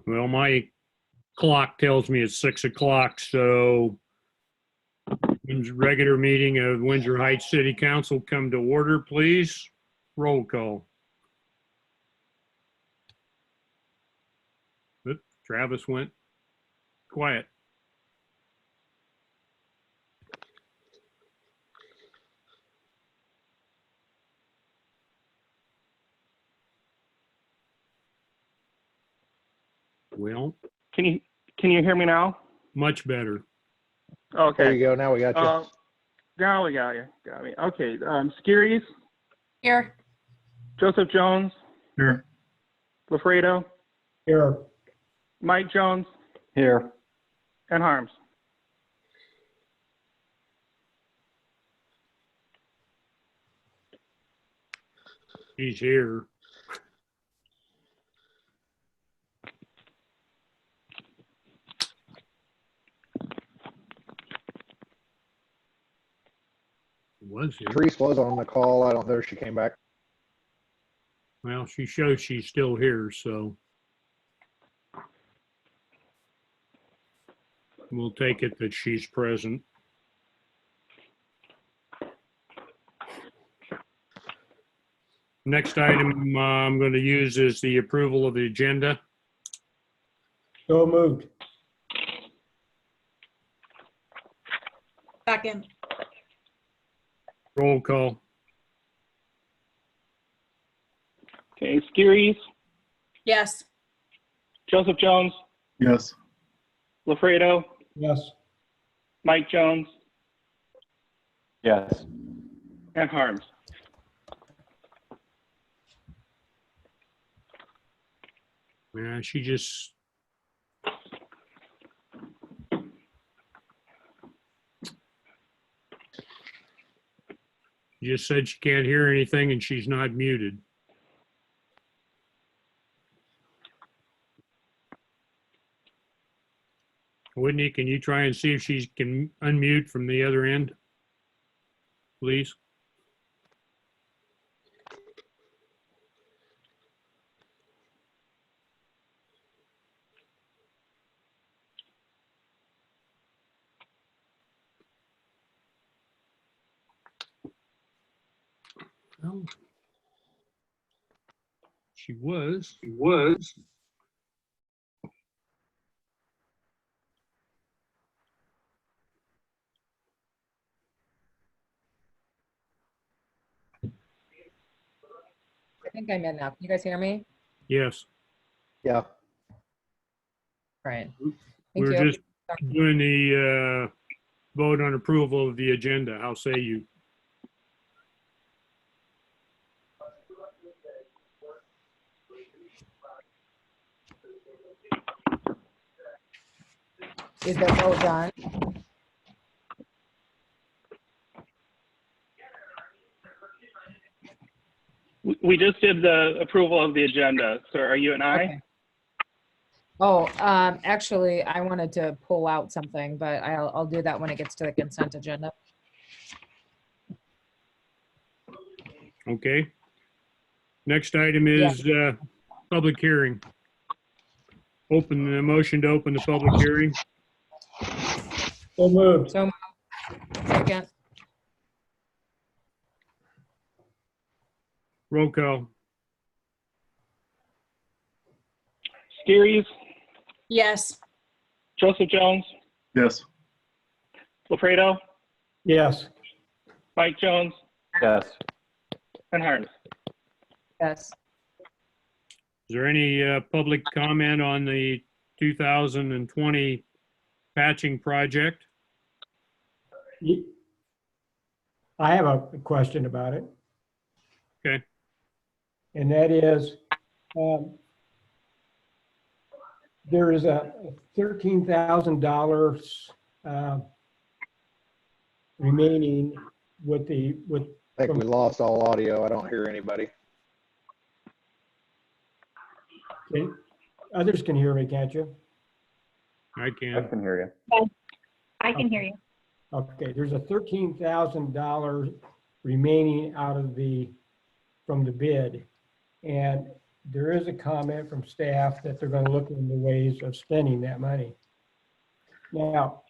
Well, my clock tells me it's 6 o'clock, so regular meeting of Windsor Heights City Council come to order, please. Roll call. Oop, Travis went quiet. Well, Can you hear me now? much better. Okay. There you go. Now we got you. Now we got you. Got me. Okay. Skeeries, Here. Joseph Jones, Here. Lafredo, Here. Mike Jones, Here. and Harms. He's here. Was here. Therese was on the call. I don't know if she came back. Well, she shows she's still here, so we'll take it that she's present. Next item I'm going to use is the approval of the agenda. So moved. Second. Roll call. Okay. Skeeries, Yes. Joseph Jones, Yes. Lafredo, Yes. Mike Jones, Yes. and Harms. Yeah, she just said she can't hear anything and she's not muted. Whitney, can you try and see if she can unmute from the other end, please? Well, she was. I think I'm in now. Can you guys hear me? Yes. Yeah. Right. We Thank were you. just doing the vote on approval of the agenda. How say you? Is that vote done? We just did the approval of the agenda. So are you an aye? Okay. Oh, actually, I wanted to pull out something, but I'll do that when it gets to the consent agenda. Okay. Next item is public hearing. Open the motion to open the public hearing. So moved. So, second, Roll call. Skeeries, Yes. Joseph Jones, Yes. Lafredo, Yes. Mike Jones, Yes. and Harms. yes. Is there any public comment on the 2020 patching project? I have a question about it. Okay. And that is, there is a $13,000 remaining with I think we lost all audio. I don't hear anybody. okay, others can hear me, can't you? I I can. can hear you. I can hear you. Okay, there's a $13,000 remaining out of from the bid. And there is a comment from staff that they're going to look into ways of spending that money. Now,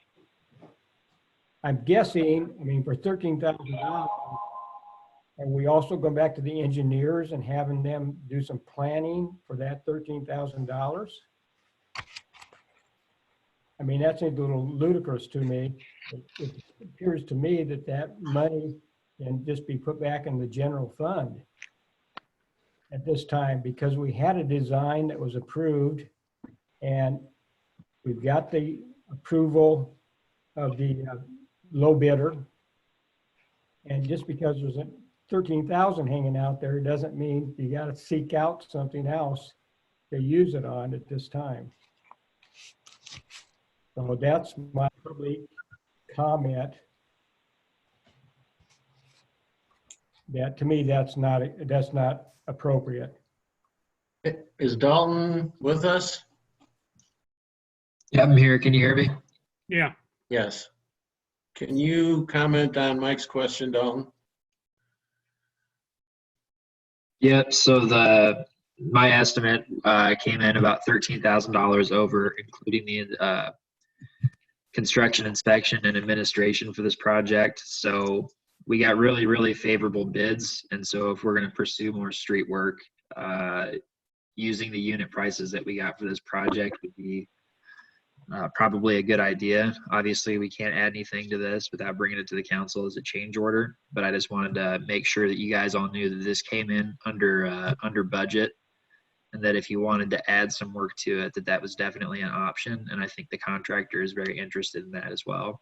I'm guessing, I mean, for $13,000, are we also going back to the engineers and having them do some planning for that $13,000? I mean, that seems a little ludicrous to me. It appears to me that that money can just be put back in the general fund at this time, because we had a design that was approved and we've got the approval of the low bidder. And just because there's a 13,000 hanging out there doesn't mean you got to seek out something else to use it on at this time. So that's my public comment. That, to me, that's not appropriate. Is Dalton with us? Yeah, I'm here. Can you hear me? Yeah. Yes. Can you comment on Mike's question, Dalton? Yep. So my estimate came in about $13,000 over, including the construction, inspection, and administration for this project. So we got really, really favorable bids. And so if we're going to pursue more street work, using the unit prices that we got for this project would be probably a good idea. Obviously, we can't add anything to this without bringing it to the council as a change order. But I just wanted to make sure that you guys all knew that this came in under budget, and that if you wanted to add some work to it, that was definitely an option. And I think the contractor is very interested in that as well.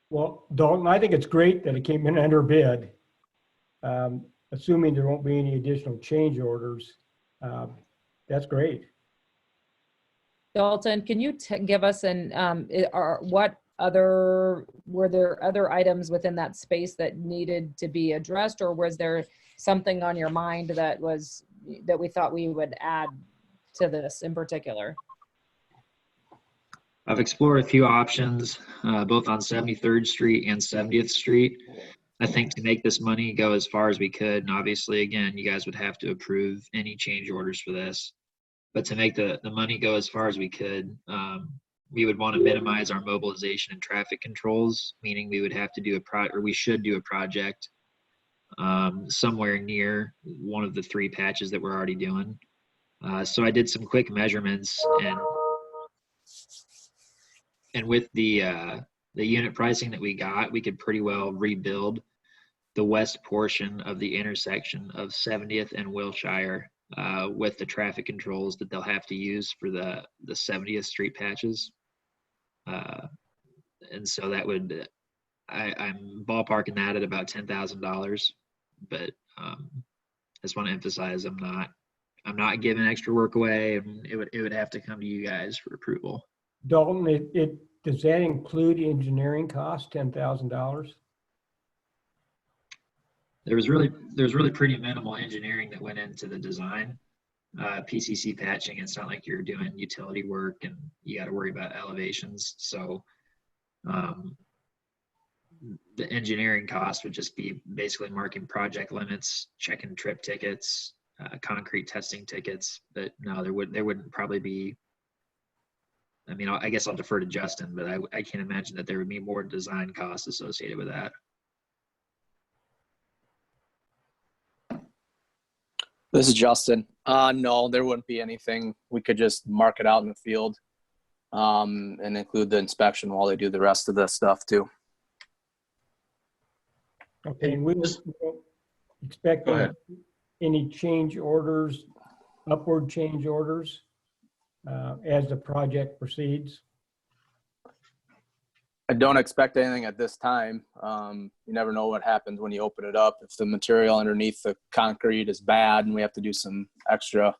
Well, Dalton, I think it's great that it came in under bid. Assuming there won't be any additional change orders, that's great. Dalton, can you give us were there other items within that space that needed to be addressed, or was there something on your mind that we thought we would add to this in particular? I've explored a few options, both on 73rd Street and 70th Street. I think to make this money go as far as we could, and obviously, again, you guys would have to approve any change orders for this. But to make the money go as far as we could, we would want to minimize our mobilization and traffic controls, meaning we would have to do we should do a project somewhere near one of the 3 patches that we're already doing. So I did some quick measurements, and with the unit pricing that we got, we could pretty well rebuild the west portion of the intersection of 70th and Wilshire with the traffic controls that they'll have to use for the 70th Street patches. And so that would, I'm ballparking that at about $10,000, but I just want to emphasize I'm not giving extra work away, and it would have to come to you guys for approval. Dalton, does that include engineering costs, $10,000? There's really pretty minimal engineering that went into the design. PCC patching, it's not like you're doing utility work and you got to worry about elevations. So the engineering cost would just be basically marking project limits, checking trip tickets, concrete testing tickets. But no, there wouldn't probably be. I mean, I guess I'll defer to Justin, but I can't imagine that there would be more design costs associated with that. This is Justin. No, there wouldn't be anything. We could just mark it out in the field and include the inspection while they do the rest of the stuff too. Okay, and we don't expect any change orders, upward change orders as the project proceeds? I don't expect anything at this time. You never know what happens when you open it up. If the material underneath the concrete is bad and we have to do some extra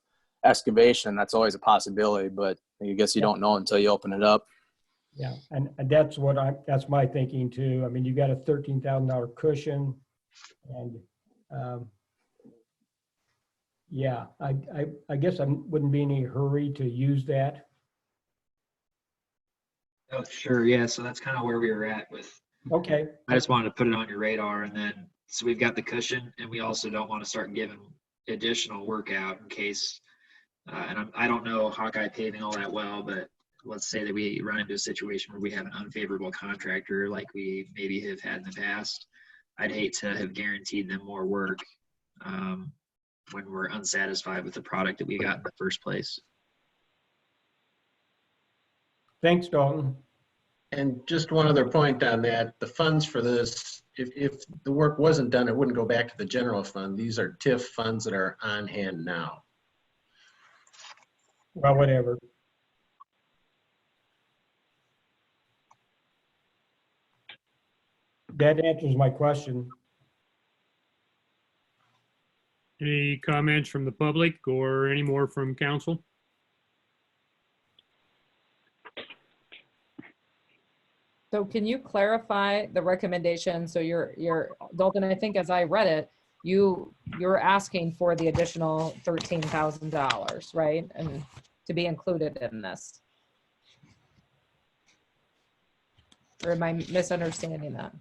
excavation, that's always a possibility, but I guess you don't know until you open it up. Yeah, and that's that's my thinking too. I mean, you got a $13,000 cushion, and yeah, I guess I wouldn't be in any hurry to use that. Oh, sure. Yeah. So that's kind of where we were at with. Okay. I just wanted to put it on your radar, and then so we've got the cushion, and we also don't want to start giving additional work out in case, and I don't know Hawkeye paving all that well, but let's say that we run into a situation where we have an unfavorable contractor like we maybe have had in the past. I'd hate to have guaranteed them more work when we're unsatisfied with the product that we got in the first place. Thanks, Dalton. And just one other point on that, the funds for this, if the work wasn't done, it wouldn't go back to the general fund. These are TIF funds that are on hand now. Well, whatever. That answers my question. Any comments from the public or any more from council? So can you clarify the recommendation? So you're Dalton, I think as I read it, you're asking for the additional $13,000, right? And to be included in this. Or am I misunderstanding that?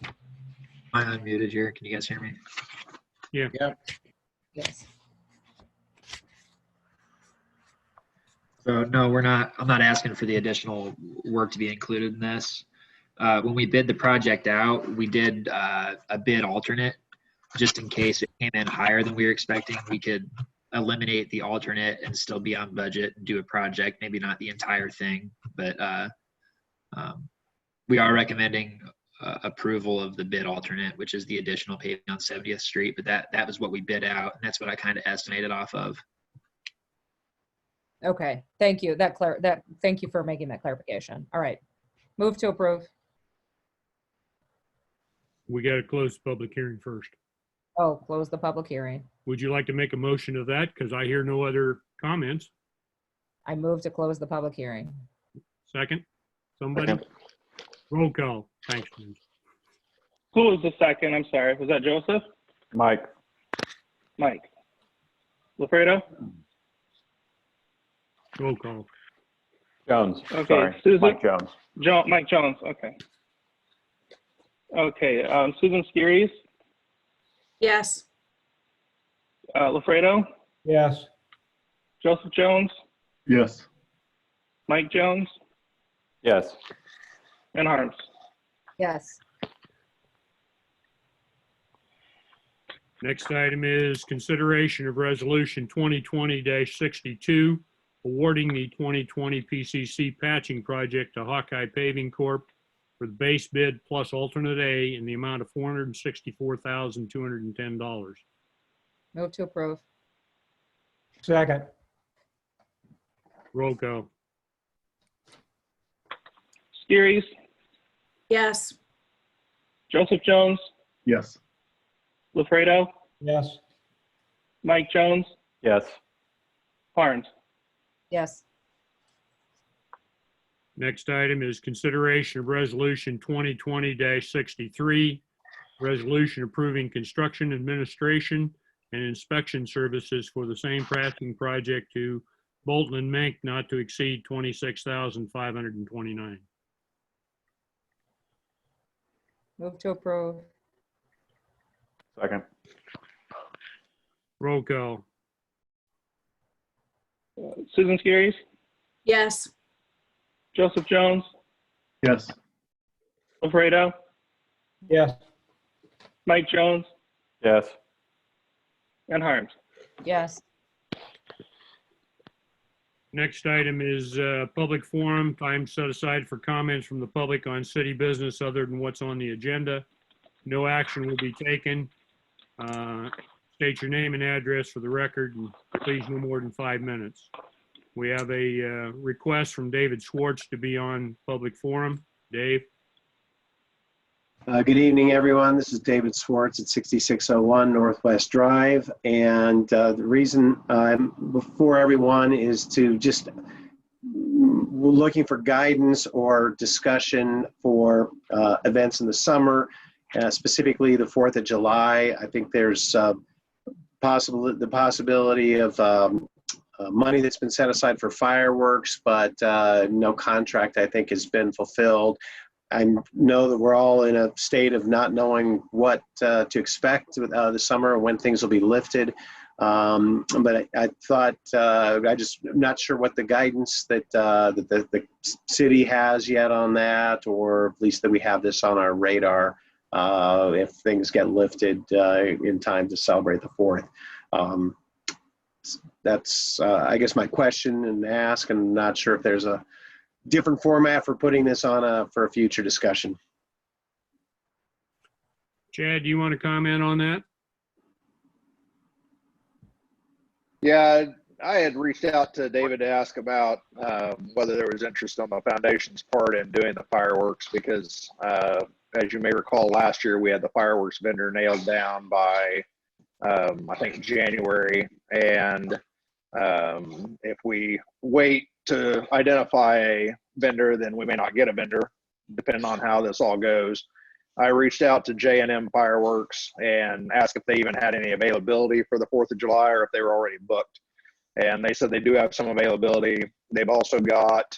Am I unmuted here? Can you guys hear me? Yeah. Yes. So no, I'm not asking for the additional work to be included in this. When we bid the project out, we did a bid alternate just in case it came in higher than we were expecting. We could eliminate the alternate and still be on budget and do a project, maybe not the entire thing, but we are recommending approval of the bid alternate, which is the additional paving on 70th Street. But that was what we bid out, and that's what I kind of estimated off of. Okay, thank you. Thank you for making that clarification. All right. Move to approve. We got to close the public hearing first. Oh, close the public hearing. Would you like to make a motion of that? Because I hear no other comments. I move to close the public hearing. Second? Somebody? Second. Roll call. Thanks, James. Who was the second? I'm sorry. Was that Joseph? Mike. Mike? Lafredo? Roll call. Jones. Okay, Sorry. Susan? Mike Jones. Mike Jones, okay. Okay, Susan Skiris, Yes. Lafredo, Yes. Joseph Jones, Yes. Mike Jones, Yes. and Harms. Yes. Next item is consideration of resolution 2020-62, awarding the 2020 PCC patching project to Hawkeye Paving Corp. for the base bid plus alternate A in the amount of $464,210. Move to approve. Second. Roll call. Skiris, Yes. Joseph Jones, Yes. Lafredo, Yes. Mike Jones, Yes. Harms. Yes. Next item is consideration of resolution 2020-63, resolution approving construction administration and inspection services for the same patching project to Bolton and Mink not to exceed $26,529. Move to approve. Second. Roll call. Susan Skiris, Yes. Joseph Jones, Yes. Lafredo, Yes. Mike Jones, Yes. and Harms. Yes. Next item is public forum, time set aside for comments from the public on city business other than what's on the agenda. No action will be taken. State your name and address for the record, and please no more than 5 minutes. We have a request from David Schwartz to be on public forum. Dave? Good evening, everyone. This is David Schwartz at 6601 Northwest Drive. And the reason I'm before everyone is to just looking for guidance or discussion for events in the summer, specifically the 4th of July. I think there's the possibility of money that's been set aside for fireworks, but no contract, I think, has been fulfilled. I know that we're all in a state of not knowing what to expect this summer, when things will be lifted. But I thought, I'm not sure what the guidance that the city has yet on that, or at least that we have this on our radar if things get lifted in time to celebrate the 4th. That's, I guess, my question and ask, and not sure if there's a different format for putting this on for a future discussion. Chad, do you want to comment on that? Yeah, I had reached out to David to ask about whether there was interest on the foundation's part in doing the fireworks, because as you may recall, last year we had the fireworks vendor nailed down by I think January, and if we wait to identify a vendor, then we may not get a vendor, depending on how this all goes. I reached out to J&M Fireworks and asked if they even had any availability for the 4th of July or if they were already booked. And they said they do have some availability. They've also got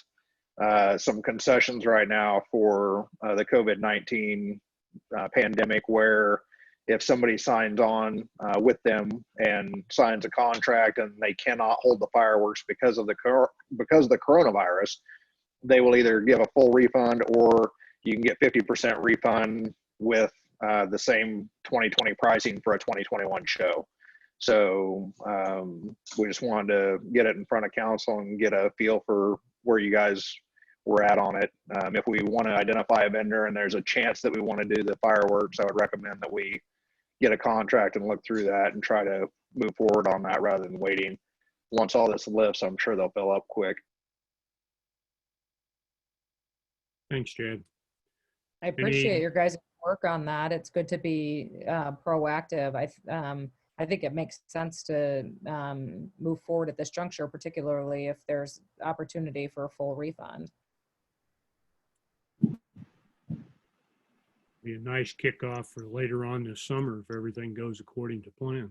some concessions right now for the COVID-19 pandemic, where if somebody signs on with them and signs a contract and they cannot hold the fireworks because of the coronavirus, they will either give a full refund, or you can get 50% refund with the same 2020 pricing for a 2021 show. So we just wanted to get it in front of council and get a feel for where you guys were at on it. If we want to identify a vendor and there's a chance that we want to do the fireworks, I would recommend that we get a contract and look through that and try to move forward on that rather than waiting. Once all this lifts, I'm sure they'll fill up quick. Thanks, Chad. I appreciate your guys' work on that. It's good to be proactive. I think it makes sense to move forward at this juncture, particularly if there's opportunity for a full refund. Be a nice kickoff for later on this summer if everything goes according to plan.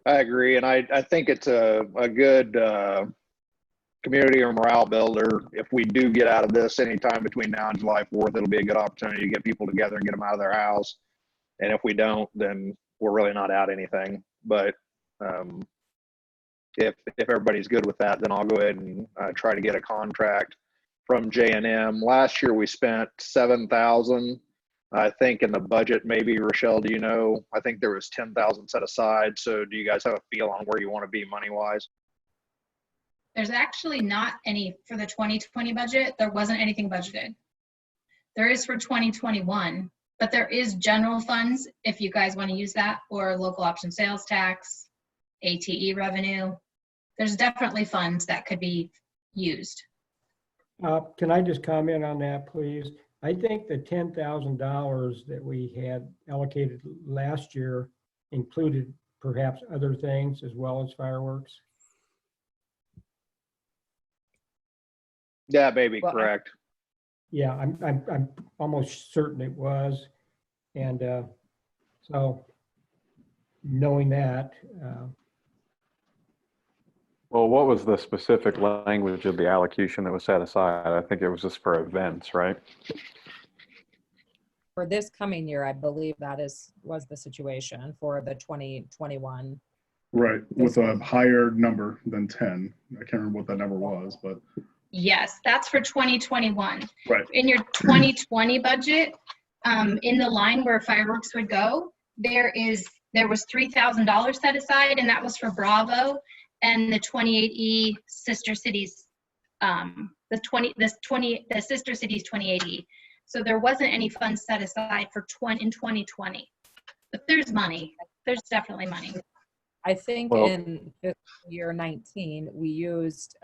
I agree, and I think it's a good community or morale builder. If we do get out of this anytime between now and July 4th, it'll be a good opportunity to get people together and get them out of their house. And if we don't, then we're really not out anything. But if everybody's good with that, then I'll go ahead and try to get a contract from J&M. Last year we spent $7,000. I think in the budget, maybe, Rochelle, do you know? I think there was $10,000 set aside. So do you guys have a feel on where you want to be money-wise? There's actually not any for the 2020 budget. There wasn't anything budgeted. There is for 2021, but there is general funds if you guys want to use that, or local option sales tax, ATE revenue. There's definitely funds that could be used. Can I just comment on that, please? I think the $10,000 that we had allocated last year included perhaps other things as well as fireworks. That may be Well, correct. Yeah, I'm almost certain it was, and so knowing that. Well, what was the specific language of the allocation that was set aside? I think it was just for events, right? For this coming year, I believe that was the situation for the 2021. Right, with a higher number than 10. I can't remember what that number was, but. Yes, that's for 2021. Right. In your 2020 budget, in the line where fireworks would go, there was $3,000 set aside, and that was for Bravo and the 28E sister cities, the sister cities 28E. So there wasn't any funds set aside for in 2020, but there's money. There's definitely money. I think in fiscal year 19, we used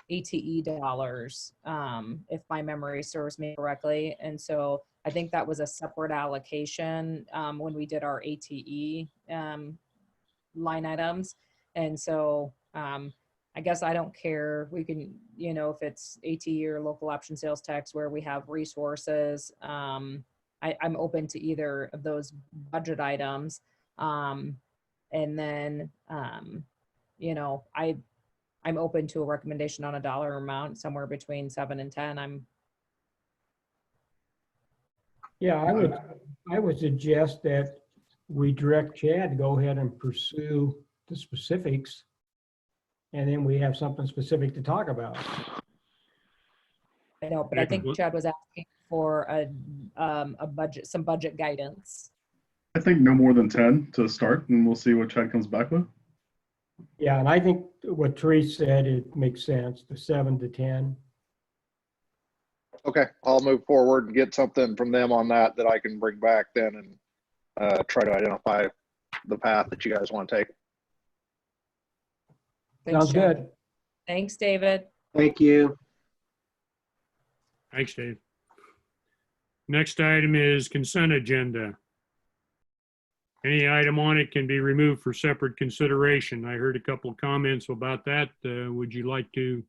ATE dollars, if my memory serves me correctly. And so I think that was a separate allocation when we did our ATE line items. And so I guess I don't care. We can, if it's ATE or local option sales tax where we have resources, I'm open to either of those budget items. And then, I'm open to a recommendation on a dollar amount somewhere between 7 and 10. Yeah, I would suggest that we direct Chad to go ahead and pursue the specifics. And then we have something specific to talk about. I know, but I think Chad was asking for a budget, some budget guidance. I think no more than 10 to start, and we'll see what Chad comes back with. Yeah, and I think what Therese said, it makes sense, the 7 to 10. Okay, I'll move forward and get something from them on that I can bring back then and try to identify the path that you guys want to take. Thanks, Sounds Chad. good. Thanks, David. Thank you. Thanks, Dave. Next item is consent agenda. Any item on it can be removed for separate consideration. I heard a couple of comments about that. Would you like to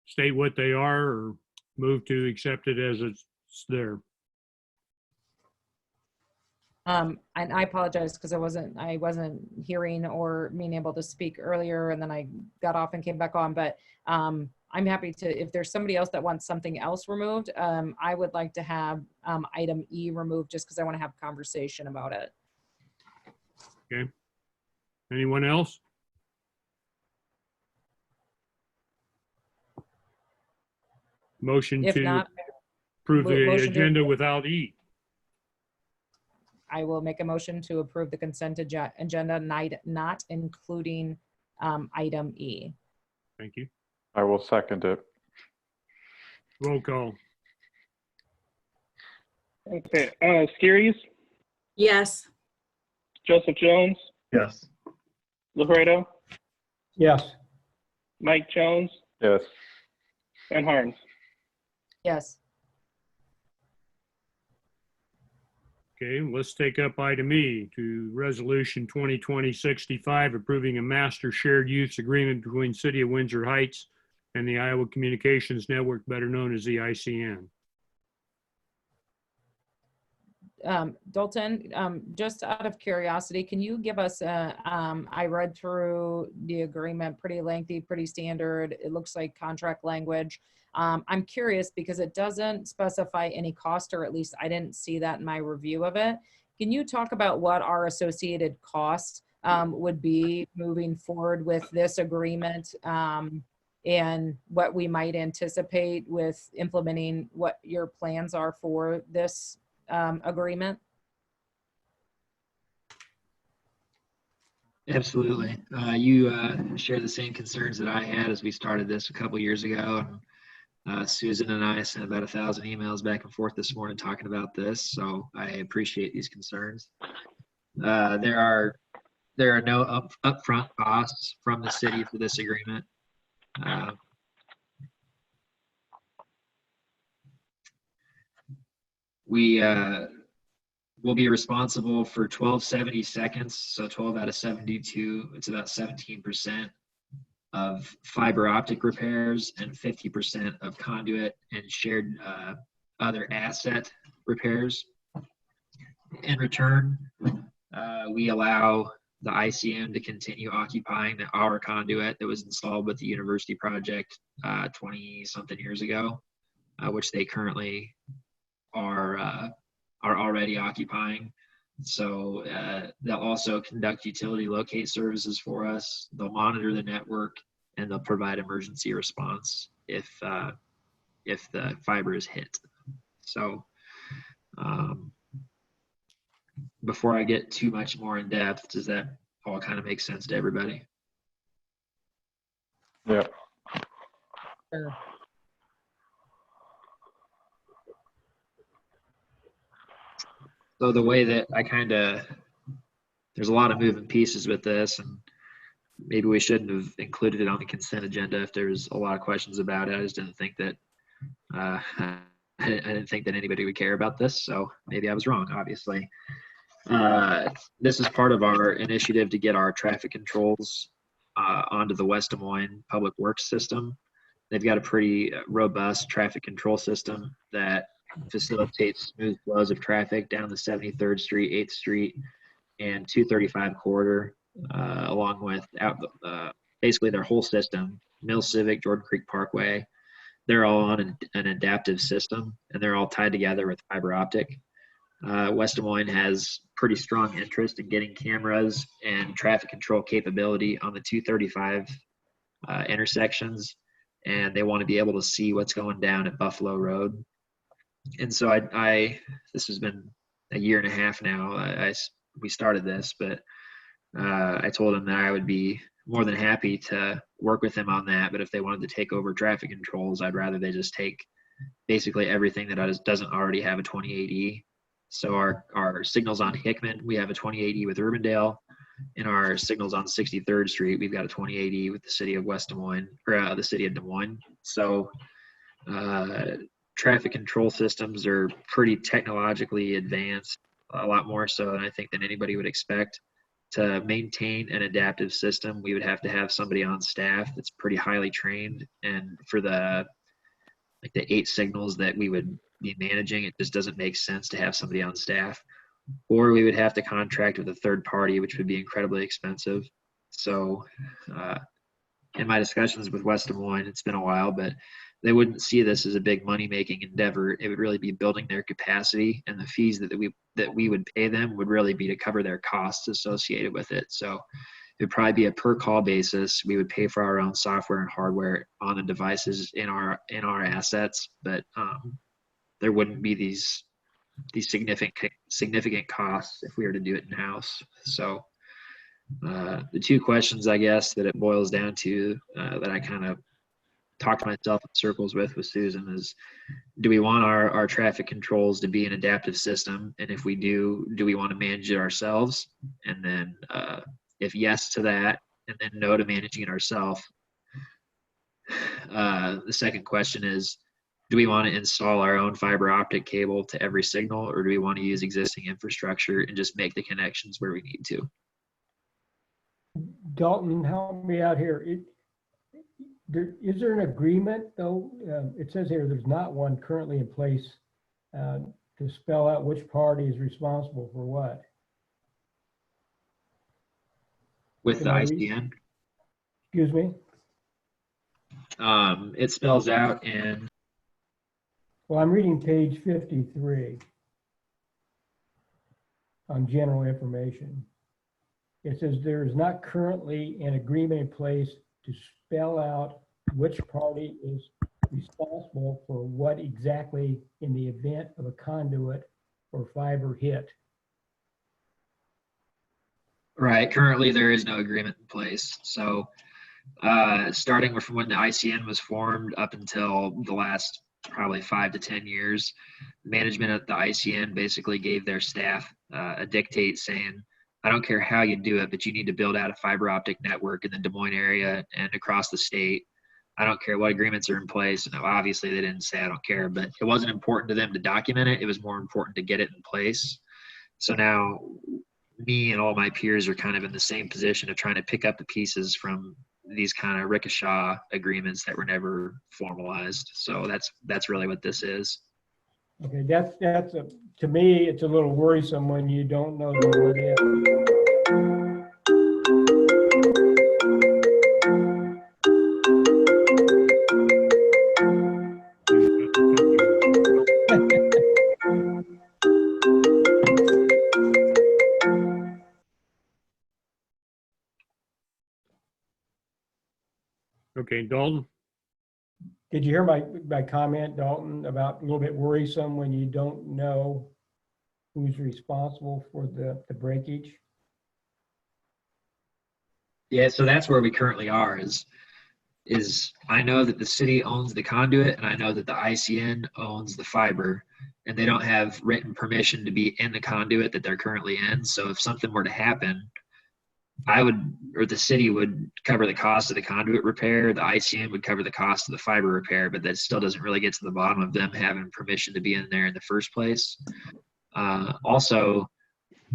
state what they are or move to accept it as it's there? And I apologize because I wasn't hearing or being able to speak earlier, and then I got off and came back on. But I'm happy to, if there's somebody else that wants something else removed, I would like to have item E removed just because I want to have a conversation about it. Okay. Anyone else? Motion If to not, approve the motion to- agenda without E. I will make a motion to approve the consent agenda, not including item E. Thank you. I will second it. Roll call. Okay, Skirries, Yes. Joseph Jones, Yes. Lafredo, Yes. Mike Jones, Yes. and Harms. Yes. Okay, let's take up item E to resolution 2020-65, approving a master shared use agreement between City of Windsor Heights and the Iowa Communications Network, better known as the ICN. Dalton, just out of curiosity, can you give us I read through the agreement, pretty lengthy, pretty standard. It looks like contract language. I'm curious because it doesn't specify any cost, or at least I didn't see that in my review of it. Can you talk about what our associated costs would be moving forward with this agreement, and what we might anticipate with implementing, what your plans are for this agreement? Absolutely. You share the same concerns that I had as we started this a couple years ago. And Susan and I sent about 1,000 emails back and forth this morning talking about this, so I appreciate these concerns. There are no upfront costs from the city for this agreement. We will be responsible for 1270 seconds, so 12 out of 72, it's about 17% of fiber optic repairs and 50% of conduit and shared other asset repairs. In return, we allow the ICN to continue occupying our conduit that was installed with the university project 20-something years ago, which they currently are already occupying. So they'll also conduct utility locate services for us. They'll monitor the network, and they'll provide emergency response if the fiber is hit. So before I get too much more in depth, does that all kind of make sense to everybody? Yeah. Sure. So the way that there's a lot of moving pieces with this, and maybe we shouldn't have included it on the consent agenda if there's a lot of questions about it. I just didn't think that, I didn't think that anybody would care about this, so maybe I was wrong, obviously. This is part of our initiative to get our traffic controls onto the West Des Moines Public Works system. They've got a pretty robust traffic control system that facilitates smooth flows of traffic down the 73rd Street, 8th Street, and 235 corridor, along with basically their whole system, Mill Civic, Jordan Creek Parkway, they're all on an adaptive system, and they're all tied together with fiber optic. West Des Moines has pretty strong interest in getting cameras and traffic control capability on the 235 intersections, and they want to be able to see what's going down at Buffalo Road. And so this has been a year and a half now. We started this, but I told them that I would be more than happy to work with them on that. But if they wanted to take over traffic controls, I'd rather they just take basically everything that doesn't already have a 28E. So our signals on Hickman, we have a 28E with Urbandale. In our signals on 63rd Street, we've got a 28E with the city of West Des Moines, or the city of Des Moines. So traffic control systems are pretty technologically advanced, a lot more so than I think than anybody would expect. To maintain an adaptive system, we would have to have somebody on staff that's pretty highly trained. And for the 8 signals that we would be managing, it just doesn't make sense to have somebody on staff. Or we would have to contract with a third party, which would be incredibly expensive. So in my discussions with West Des Moines, it's been a while, but they wouldn't see this as a big money-making endeavor. It would really be building their capacity, and the fees that we would pay them would really be to cover their costs associated with it. So it would probably be a per-call basis. We would pay for our own software and hardware on the devices in our assets, but there wouldn't be these significant costs if we were to do it in-house. So the 2 questions, I guess, that it boils down to that I kind of talked myself in circles with Susan is, do we want our traffic controls to be an adaptive system? And if we do we want to manage it ourselves? And then if yes to that, and then no to managing it ourselves, the second question is, do we want to install our own fiber optic cable to every signal, or do we want to use existing infrastructure and just make the connections where we need to? Dalton, help me out here. Is there an agreement, though? It says here there's not one currently in place to spell out which party is responsible for what. With the ICN? Excuse me? It spells out in... Well, I'm reading page 53 on general information. It says there is not currently an agreement in place to spell out which party is responsible for what exactly in the event of a conduit or fiber hit. Right. Currently, there is no agreement in place. So starting from when the ICN was formed up until the last probably 5 to 10 years, management at the ICN basically gave their staff a dictate saying, I don't care how you do it, but you need to build out a fiber optic network in the Des Moines area and across the state. I don't care what agreements are in place. And obviously they didn't say I don't care, but it wasn't important to them to document it. It was more important to get it in place. So now me and all my peers are kind of in the same position of trying to pick up the pieces from these kind of ricochet agreements that were never formalized. So that's really what this is. Okay, to me, it's a little worrisome when you don't know the what Okay, Dalton? Did you hear my comment, Dalton, about a little bit worrisome when you don't know who's responsible for the breakage? Yeah, so that's where we currently are is I know that the city owns the conduit and I know that the ICN owns the fiber, and they don't have written permission to be in the conduit that they're currently in. So if something were to happen, the city would cover the cost of the conduit repair. The ICN would cover the cost of the fiber repair, but that still doesn't really get to the bottom of them having permission to be in there in the first place. Also,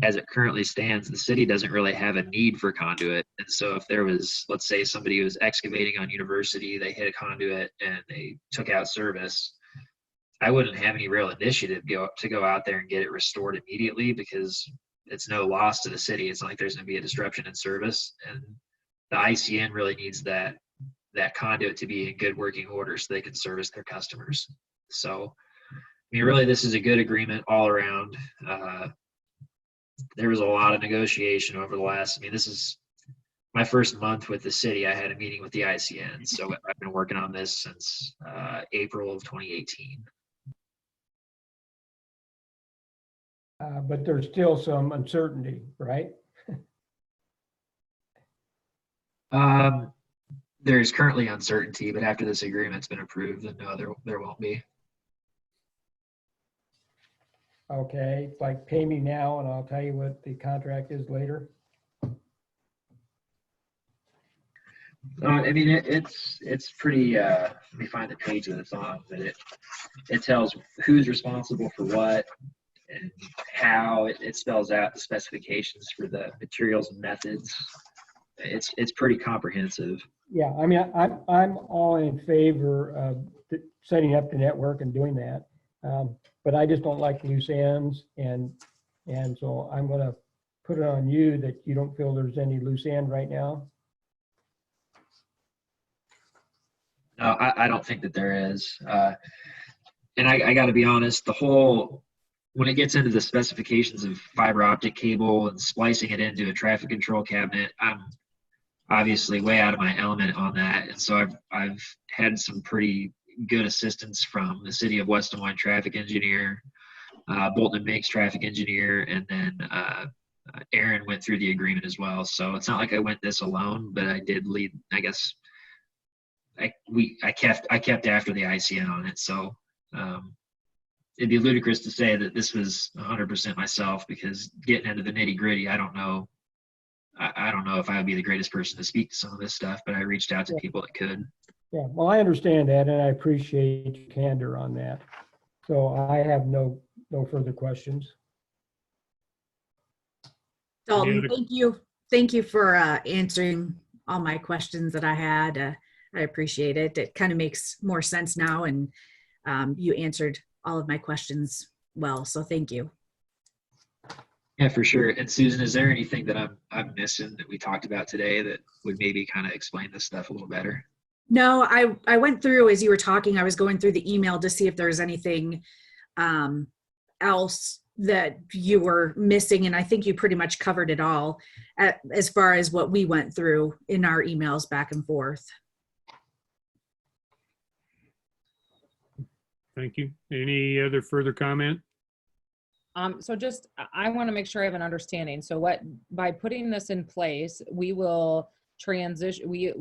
as it currently stands, the city doesn't really have a need for conduit. And so if there was, let's say somebody was excavating on University, they hit a conduit and they took out service, I wouldn't have any real initiative to go out there and get it restored immediately, because it's no loss to the city. It's not like there's going to be a disruption in service. And the ICN really needs that that conduit to be in good working order so they can service their customers. So, I mean, really, this is a good agreement all around. There was a lot of negotiation over the last, I mean, this is my first month with the city. I had a meeting with the ICN. So I've been working on this since April of 2018. But there's still some uncertainty, right? There's currently uncertainty, but after this agreement's been approved, then no, there won't be. Okay, it's like pay me now and I'll tell you what the contract is later. I mean, it's pretty. Let me find the page that it's on, but it tells who's responsible for what and how. It spells out the specifications for the materials and methods. It's pretty comprehensive. Yeah, I mean, I'm all in favor of setting up the network and doing that. But I just don't like loose ends, and so I'm gonna put it on you that you don't feel there's any loose end right now. No, I don't think that there is. And I got to be honest, when it gets into the specifications of fiber optic cable and splicing it into a traffic control cabinet, I'm obviously way out of my element on that. And so I've had some pretty good assistance from the city of West Des Moines traffic engineer, Bolton and Meigs traffic engineer, and then Aaron went through the agreement as well. So it's not like I went this alone, but I did lead, I guess. I kept after the ICN on it, so it'd be ludicrous to say that this was 100% myself, because getting into the nitty gritty, I don't know if I would be the greatest person to speak to some of this stuff, but I reached out to people that could. Yeah, well, I understand that, and I appreciate your candor on that. So I have no further questions. Dalton, thank you for answering all my questions that I had. I appreciate it. It kind of makes more sense now, and you answered all of my questions well, so thank you. Yeah, for sure. And Susan, is there anything that I'm missing that we talked about today that would maybe kind of explain this stuff a little better? No, I went through, as you were talking, I was going through the email to see if there was anything else that you were missing, and I think you pretty much covered it all as far as what we went through in our emails back and forth. Thank you. Any other further comment? So just, I want to make sure I have an understanding. So by putting this in place, we will transition,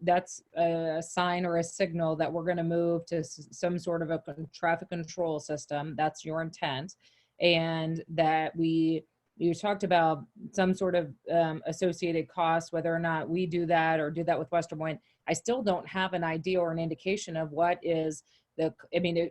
that's a sign or a signal that we're going to move to some sort of a traffic control system. That's your intent. And that you talked about some sort of associated costs, whether or not we do that or do that with West Des Moines. I still don't have an idea or an indication of what is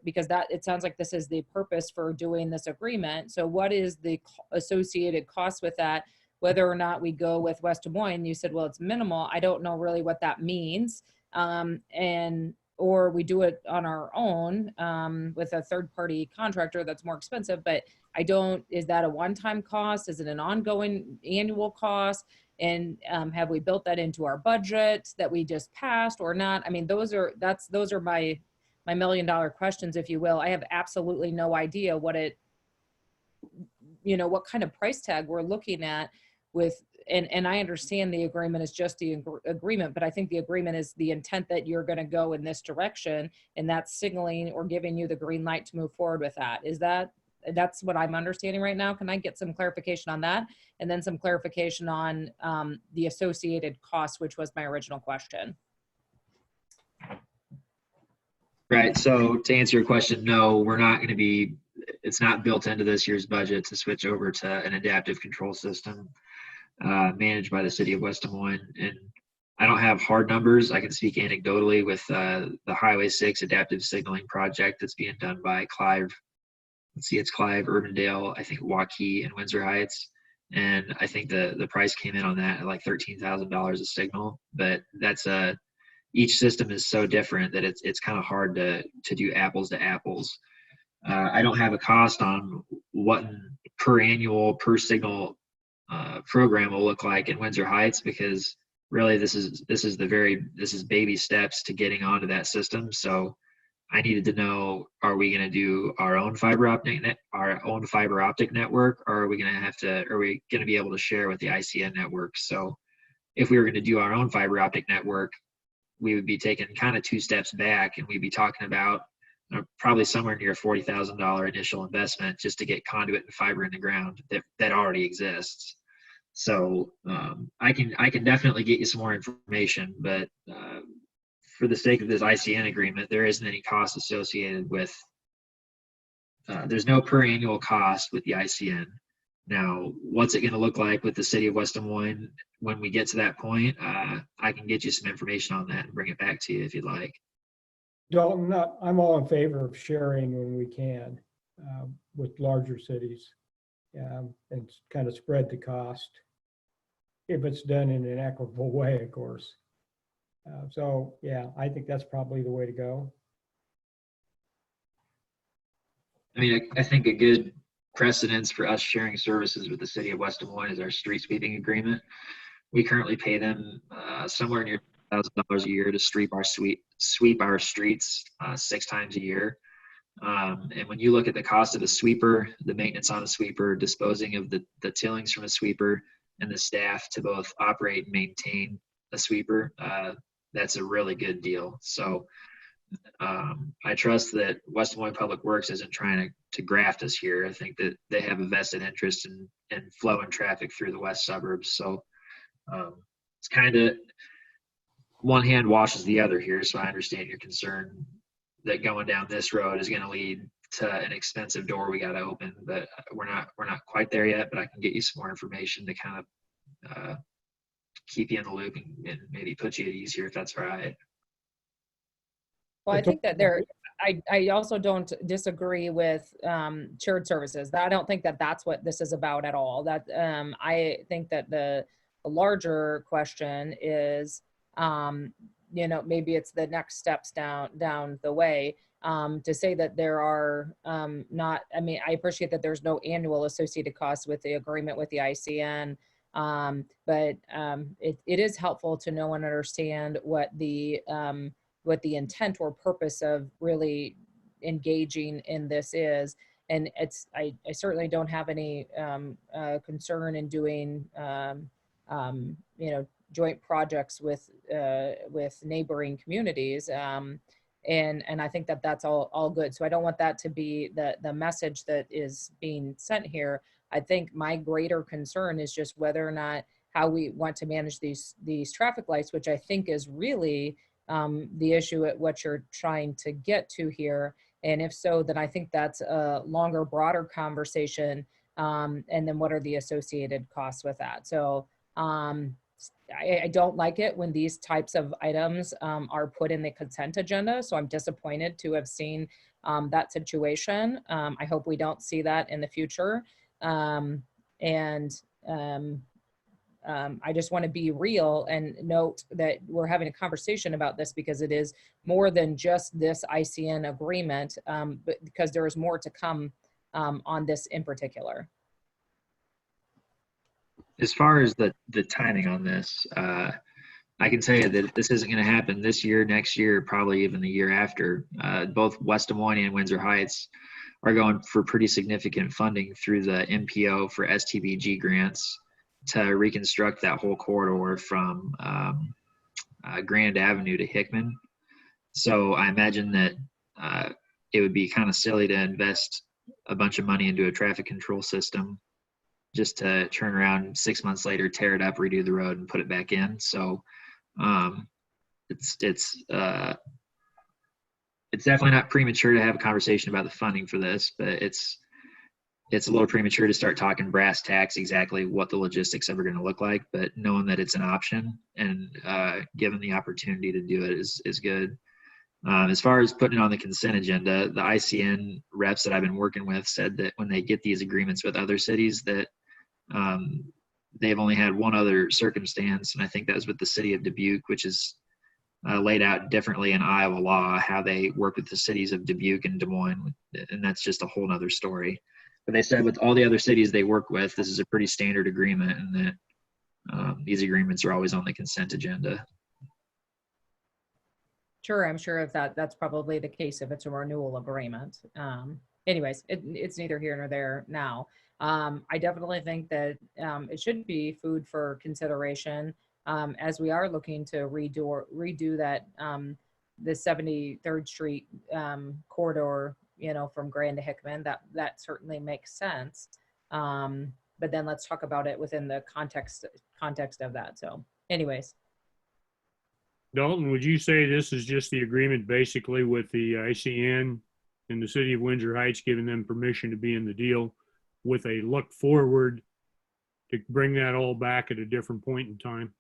because it sounds like this is the purpose for doing this agreement. So what is the associated cost with that? Whether or not we go with West Des Moines, you said, well, it's minimal. I don't know really what that means. Or we do it on our own with a third-party contractor that's more expensive, but is that a one-time cost? Is it an ongoing annual cost? And have we built that into our budget that we just passed or not? I mean, those are my $1,000,000 questions, if you will. I have absolutely no idea what kind of price tag we're looking at with, and I understand the agreement is just the agreement, but I think the agreement is the intent that you're going to go in this direction, and that's signaling or giving you the green light to move forward with that. That's what I'm understanding right now. Can I get some clarification on that? And then some clarification on the associated costs, which was my original question. Right. So to answer your question, no, we're not going to be, it's not built into this year's budget to switch over to an adaptive control system managed by the city of West Des Moines. And I don't have hard numbers. I can speak anecdotally with the Highway 6 adaptive signaling project that's being done by Clive. It's Clive, Urbandale, I think Waukee, and Windsor Heights. And I think the price came in on that at like $13,000 a signal. But that's each system is so different that it's kind of hard to do apples to apples. I don't have a cost on what per annual per signal program will look like in Windsor Heights, because really this is baby steps to getting onto that system. So I needed to know, are we going to do our own fiber optic network, or are we going to be able to share with the ICN network? So if we were going to do our own fiber optic network, we would be taking kind of 2 steps back, and we'd be talking about probably somewhere near $40,000 initial investment just to get conduit and fiber in the ground that already exists. So I can definitely get you some more information, but for the sake of this ICN agreement, there isn't any cost associated with. There's no per annual cost with the ICN. Now, what's it going to look like with the city of West Des Moines when we get to that point? I can get you some information on that and bring it back to you if you'd like. Dalton, I'm all in favor of sharing when we can with larger cities and kind of spread the cost if it's done in an equitable way, of course. So, yeah, I think that's probably the way to go. I mean, I think a good precedence for us sharing services with the city of West Des Moines is our street sweeping agreement. We currently pay them somewhere near $1,000 a year to sweep our streets 6 times a year. And when you look at the cost of a sweeper, the maintenance on a sweeper, disposing of the tillings from a sweeper, and the staff to both operate and maintain a sweeper, that's a really good deal. So I trust that West Des Moines Public Works isn't trying to graft us here. I think that they have a vested interest in flowing traffic through the west suburbs. So it's kind of one hand washes the other here. So I understand your concern that going down this road is going to lead to an expensive door we got to open, but we're not quite there yet. But I can get you some more information to kind of keep you in the loop and maybe put you at ease here if that's all right. Well, I think that I also don't disagree with shared services. I don't think that that's what this is about at all. That I think that the larger question is, maybe it's the next steps down the way to say that there are not. I mean, I appreciate that there's no annual associated costs with the agreement with the ICN. But it is helpful to know and understand what the intent or purpose of really engaging in this is. And I certainly don't have any concern in doing joint projects with neighboring communities. And I think that that's all good. So I don't want that to be the message that is being sent here. I think my greater concern is just whether or not how we want to manage these traffic lights, which I think is really the issue at what you're trying to get to here. And if so, then I think that's a longer, broader conversation. And then what are the associated costs with that? So I don't like it when these types of items are put in the consent agenda. So I'm disappointed to have seen that situation. I hope we don't see that in the future. I just want to be real and note that we're having a conversation about this because it is more than just this ICN agreement, but because there is more to come on this in particular. As far as the timing on this, I can tell you that this isn't going to happen this year, next year, probably even the year after. Both West Des Moines and Windsor Heights are going for pretty significant funding through the MPO for STBG grants to reconstruct that whole corridor from Grand Avenue to Hickman. So I imagine that it would be kind of silly to invest a bunch of money into a traffic control system just to turn around 6 months later, tear it up, redo the road, and put it back in. So it's definitely not premature to have a conversation about the funding for this, but it's a little premature to start talking brass tacks exactly what the logistics are going to look like. But knowing that it's an option and given the opportunity to do it is good. As far as putting it on the consent agenda, the ICN reps that I've been working with said that when they get these agreements with other cities that they've only had one other circumstance, and I think that was with the city of Dubuque, which is laid out differently in Iowa law, how they work with the cities of Dubuque and Des Moines, and that's just a whole nother story. But they said with all the other cities they work with, this is a pretty standard agreement, and that These agreements are always on the consent agenda. Sure, I'm sure if that's probably the case if it's a renewal agreement. Anyways, it's neither here nor there now. I definitely think that it should be food for consideration as we are looking to redo that the 73rd Street corridor, from Grand to Hickman. That certainly makes sense. But then let's talk about it within the context of that. So, anyways. Dalton, would you say this is just the agreement basically with the ICN and the city of Windsor Heights giving them permission to be in the deal with a look forward to bring that all back at a different point in time?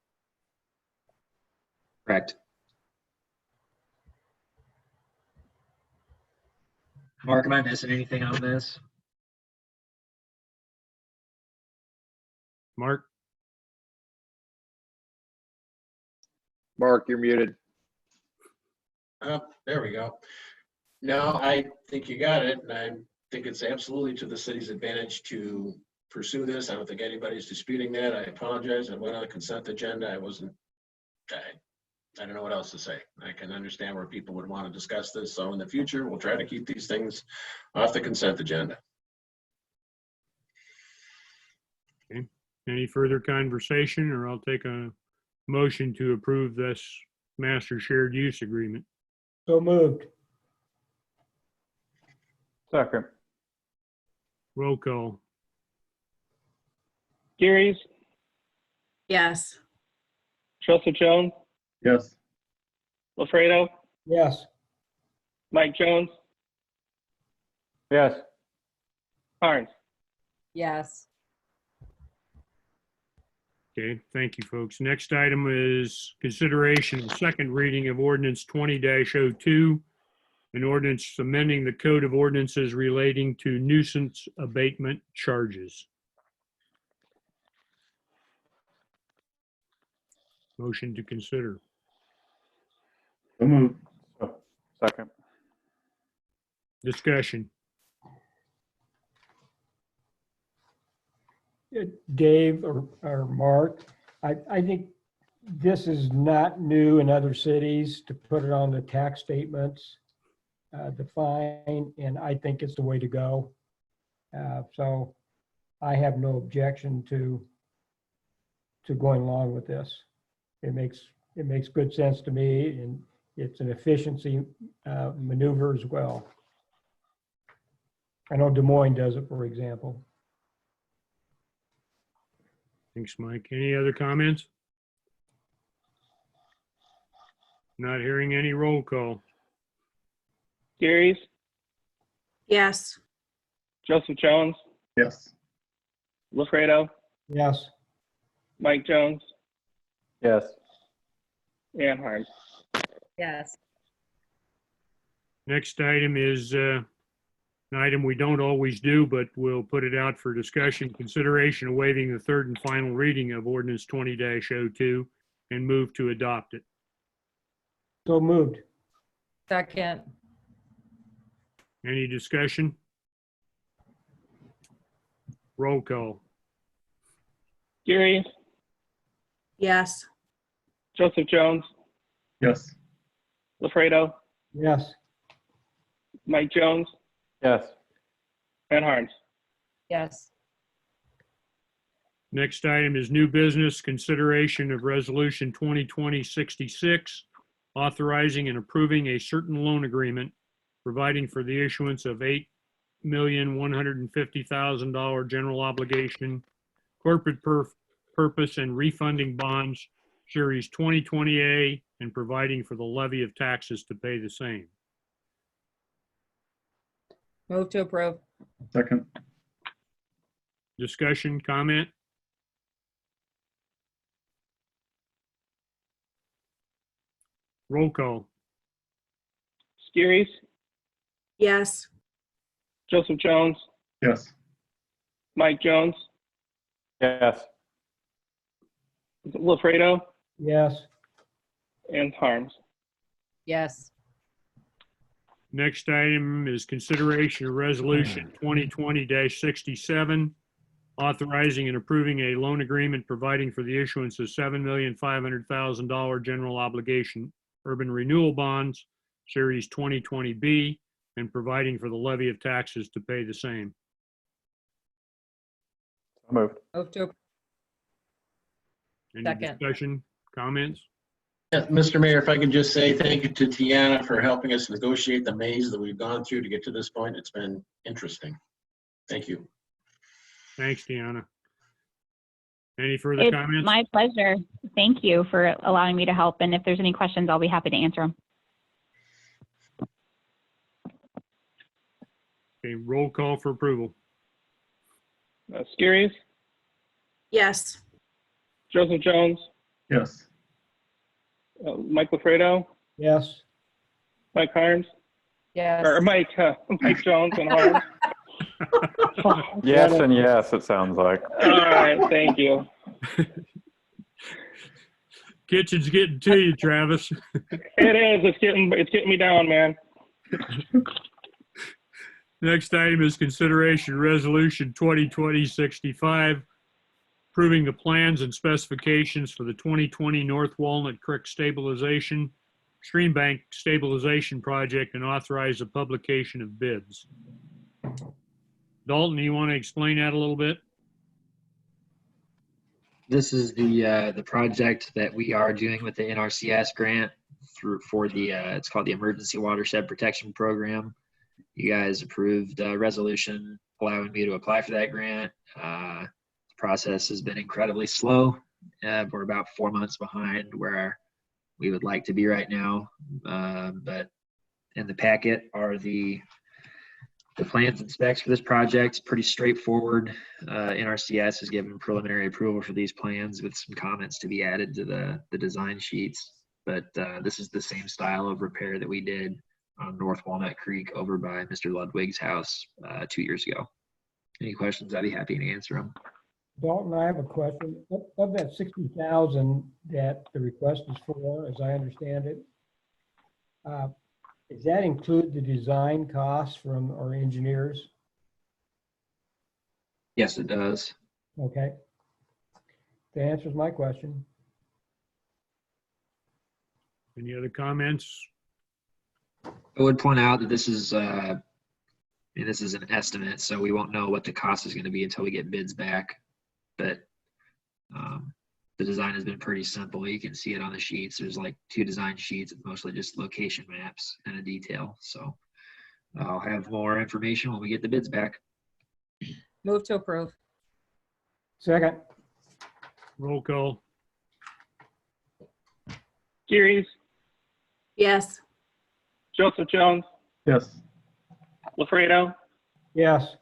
Correct. Mark, am I missing anything on this? Mark? Mark, you're muted. Oh, there we go. No, I think you got it. And I think it's absolutely to the city's advantage to pursue this. I don't think anybody's disputing that. I apologize. I went on the consent agenda. I don't know what else to say. I can understand where people would want to discuss this. So in the future, we'll try to keep these things off the consent agenda. Okay. Any further conversation, or I'll take a motion to approve this master shared use agreement? So moved. Second. Roll call. Gires, Yes. Joseph Jones, Yes. Lafredo, Yes. Mike Jones, Yes. Harns. Yes. Okay, thank you, folks. Next item is consideration of second reading of ordinance 20-02, an ordinance amending the code of ordinances relating to nuisance abatement charges. Motion to consider. So moved. Second. Discussion. Dave or Mark, I think this is not new in other cities to put it on the tax statements, the fine, and I think it's the way to go. So I have no objection to going along with this. It makes good sense to me, and it's an efficiency maneuver as well. I know Des Moines does it, for example. Thanks, Mike. Any other comments? Not hearing any. Roll call. Gires, Yes. Joseph Jones, Yes. Lafredo, Yes. Mike Jones, Yes. and Harns. Yes. Next item is an item we don't always do, but we'll put it out for discussion. Consideration of waiving the third and final reading of ordinance 20-02 and move to adopt it. So moved. Second. Any discussion? Roll call. Gires, Yes. Joseph Jones, Yes. Lafredo, Yes. Mike Jones, Yes. and Harns. Yes. Next item is new business, consideration of resolution 2020-66, authorizing and approving a certain loan agreement, providing for the issuance of $8,150,000 general obligation, corporate purpose and refunding bonds, series 2020A, and providing for the levy of taxes to pay the same. Move to approve. Second. Discussion, comment? Roll call. Gires, Yes. Joseph Jones, Yes. Mike Jones, Yes. Lafredo, Yes. and Harms. Yes. Next item is consideration of resolution 2020-67, authorizing and approving a loan agreement providing for the issuance of $7,500,000 general obligation urban renewal bonds, Series 2020B, and providing for the levy of taxes to pay the same. So moved. Move to, Any Second. discussion, comments? Yeah, Mr. Mayor, if I could just say thank you to Tiana for helping us negotiate the maze that we've gone through to get to this point. It's been interesting. Thank you. Thanks, Deanna. Any further It's comments? my pleasure. Thank you for allowing me to help. And if there's any questions, I'll be happy to answer them. Okay, roll call for approval. Skirries, Yes. Joseph Jones, Yes. Mike LaFredo, Yes. Mike Harms, yes. or Mike Jones and Harms. Yes and yes, it sounds like. All right, thank you. Kitchen's getting to you, Travis. It is. It's getting me down, man. Next item is consideration resolution 2020-65, approving the plans and specifications for the 2020 North Walnut Creek Stabilization, Stream Bank Stabilization Project, and authorize the publication of bids. Dalton, you want to explain that a little bit? This is the project that we are doing with the NRCS grant for the it's called the Emergency Watershed Protection Program. You guys approved a resolution allowing me to apply for that grant. The process has been incredibly slow. We're about 4 months behind where we would like to be right now. But in the packet are the plans and specs for this project. It's pretty straightforward. NRCS has given preliminary approval for these plans with some comments to be added to the design sheets. But this is the same style of repair that we did on North Walnut Creek over by Mr. Ludwig's house 2 years ago. Any questions? I'd be happy to answer them. Dalton, I have a question. Of that 60,000 that the request is for, as I understand it, does that include the design costs from our engineers? Yes, it does. Okay. That answers my question. Any other comments? I would point out that this is this is an estimate, so we won't know what the cost is going to be until we get bids back. But the design has been pretty simple. You can see it on the sheets. There's like 2 design sheets, mostly just location maps and a detail. So I'll have more information when we get the bids back. Move to approve. Second. Roll call. Skirries, Yes. Joseph Jones, Yes. LaFredo, Yes.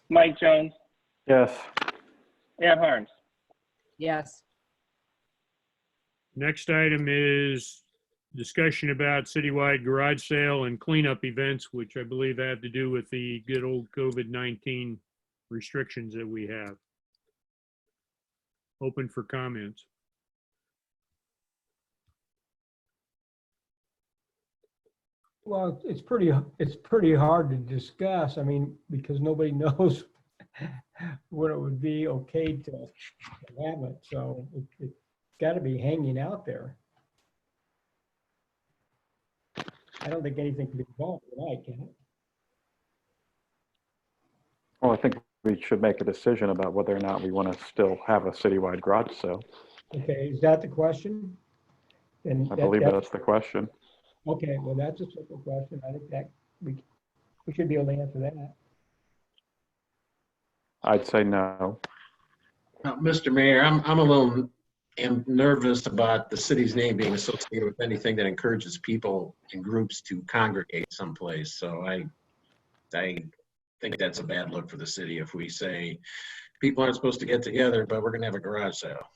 Mike Jones, Yes. and Harms. Yes. Next item is discussion about citywide garage sale and cleanup events, which I believe have to do with the good old COVID-19 restrictions that we have. Open for comments. Well, it's pretty hard to discuss. I mean, because nobody knows when it would be okay to have it. So it's got to be hanging out there. I don't think anything can be done tonight, can it? Well, I think we should make a decision about whether or not we want to still have a citywide garage sale. Okay, is that the question? And I believe that's the question. okay, well, that's a simple question. I think that we should be able to answer that. I'd say no. Mr. Mayor, I'm a little nervous about the city's name being associated with anything that encourages people and groups to congregate someplace. So I think that's a bad look for the city if we say people aren't supposed to get together, but we're going to have a garage sale.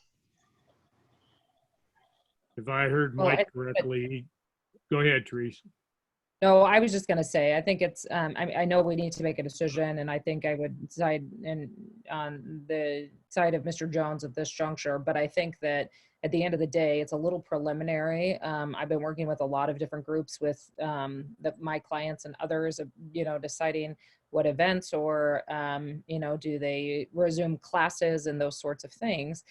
If I heard Well, Mike correctly, go ahead, Teresa. No, I was just going to say, I think it's, I know we need to make a decision, and I think I would side on the side of Mr. Jones at this juncture, but I think that at the end of the day, it's a little preliminary. I've been working with a lot of different groups with my clients and others, deciding what events or, do they resume classes and those sorts of things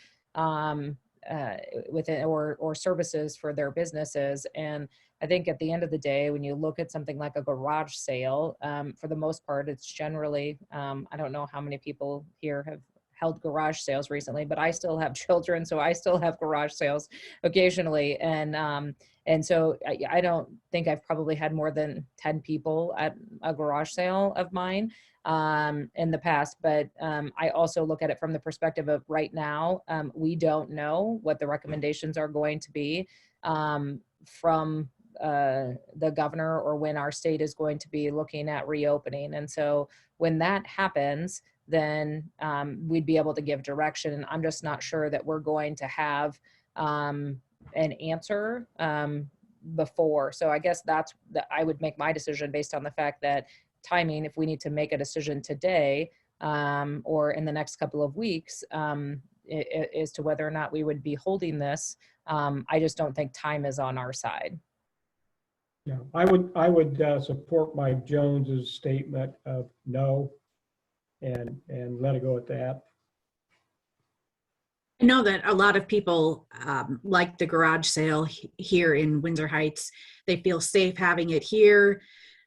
within or services for their businesses. And I think at the end of the day, when you look at something like a garage sale, for the most part, it's generally, I don't know how many people here have held garage sales recently, but I still have children, so I still have garage sales occasionally. And so I don't think I've probably had more than 10 people at a garage sale of mine in the past. But I also look at it from the perspective of right now, we don't know what the recommendations are going to be from the governor or when our state is going to be looking at reopening. And so when that happens, then we'd be able to give direction. And I'm just not sure that we're going to have an answer before. So I guess I would make my decision based on the fact that timing, if we need to make a decision today or in the next couple of weeks, as to whether or not we would be holding this. I just don't think time is on our side. Yeah, I would support Mike Jones's statement of no, and let it go at that. I know that a lot of people like the garage sale here in Windsor Heights. They feel safe having it here.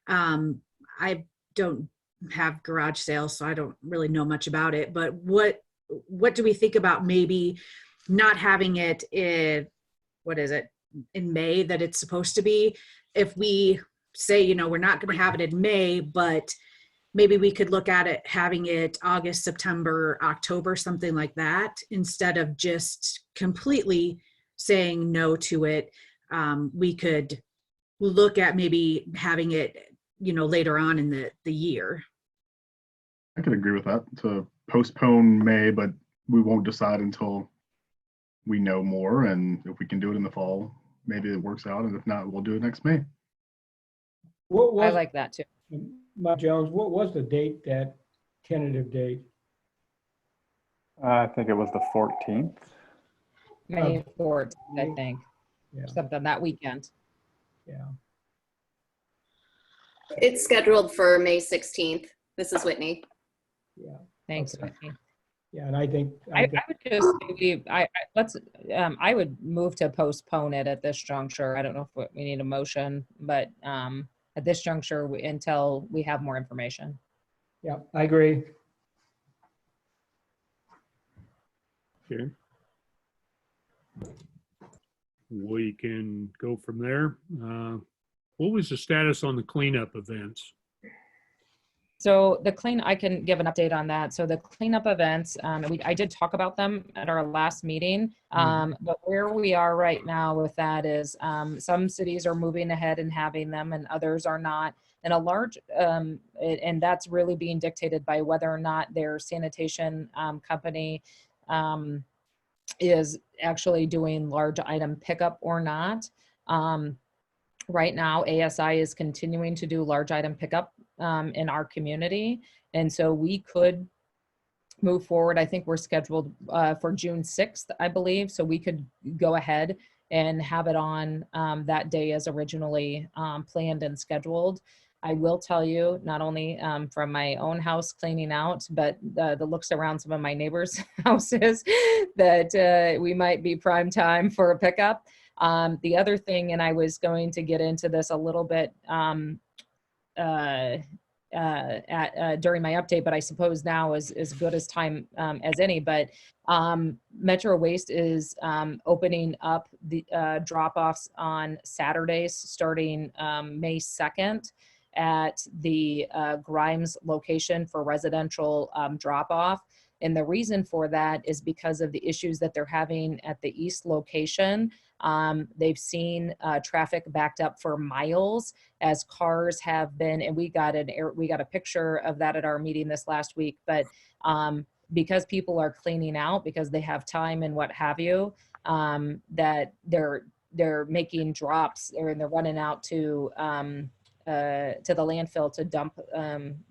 I don't have garage sales, so I don't really know much about it. But what do we think about maybe not having it in, in May that it's supposed to be? If we say, we're not going to have it in May, but maybe we could look at it having it August, September, October, something like that, instead of just completely saying no to it. We could look at maybe having it, later on in the year. I could agree with that, to postpone May, but we won't decide until we know more. And if we can do it in the fall, maybe it works out. And if not, we'll do it next May. I like that too. Mike Jones, what was the date, that tentative date? I think it was the 14th. May 4th, I think. Yeah. Something that weekend. Yeah. It's scheduled for May 16th. This is Whitney. Yeah. Thanks, Okay. Whitney. Yeah, and I think I would just maybe I would move to postpone it at this juncture. I don't know if we need a motion, but at this juncture until we have more information. Yeah, I agree. Okay. We can go from there. What was the status on the cleanup events? So I can give an update on that. So the cleanup events, I did talk about them at our last meeting, but where we are right now with that is some cities are moving ahead and having them and others are not. And a large, and that's really being dictated by whether or not their sanitation company is actually doing large item pickup or not. Right now, ASI is continuing to do large item pickup in our community. And so we could move forward. I think we're scheduled for June 6th, I believe. So we could go ahead and have it on that day as originally planned and scheduled. I will tell you, not only from my own house cleaning out, but the looks around some of my neighbors' houses, that we might be prime time for a pickup. The other thing, and I was going to get into this a little bit during my update, but I suppose now is as good as time as any, but Metro Waste is opening up the drop-offs on Saturdays starting May 2nd at the Grimes location for residential drop-off. And the reason for that is because of the issues that they're having at the East location. They've seen traffic backed up for miles as cars have been, and we got a picture of that at our meeting this last week, but because people are cleaning out because they have time and what have you, that they're making drops and they're running out to the landfill to dump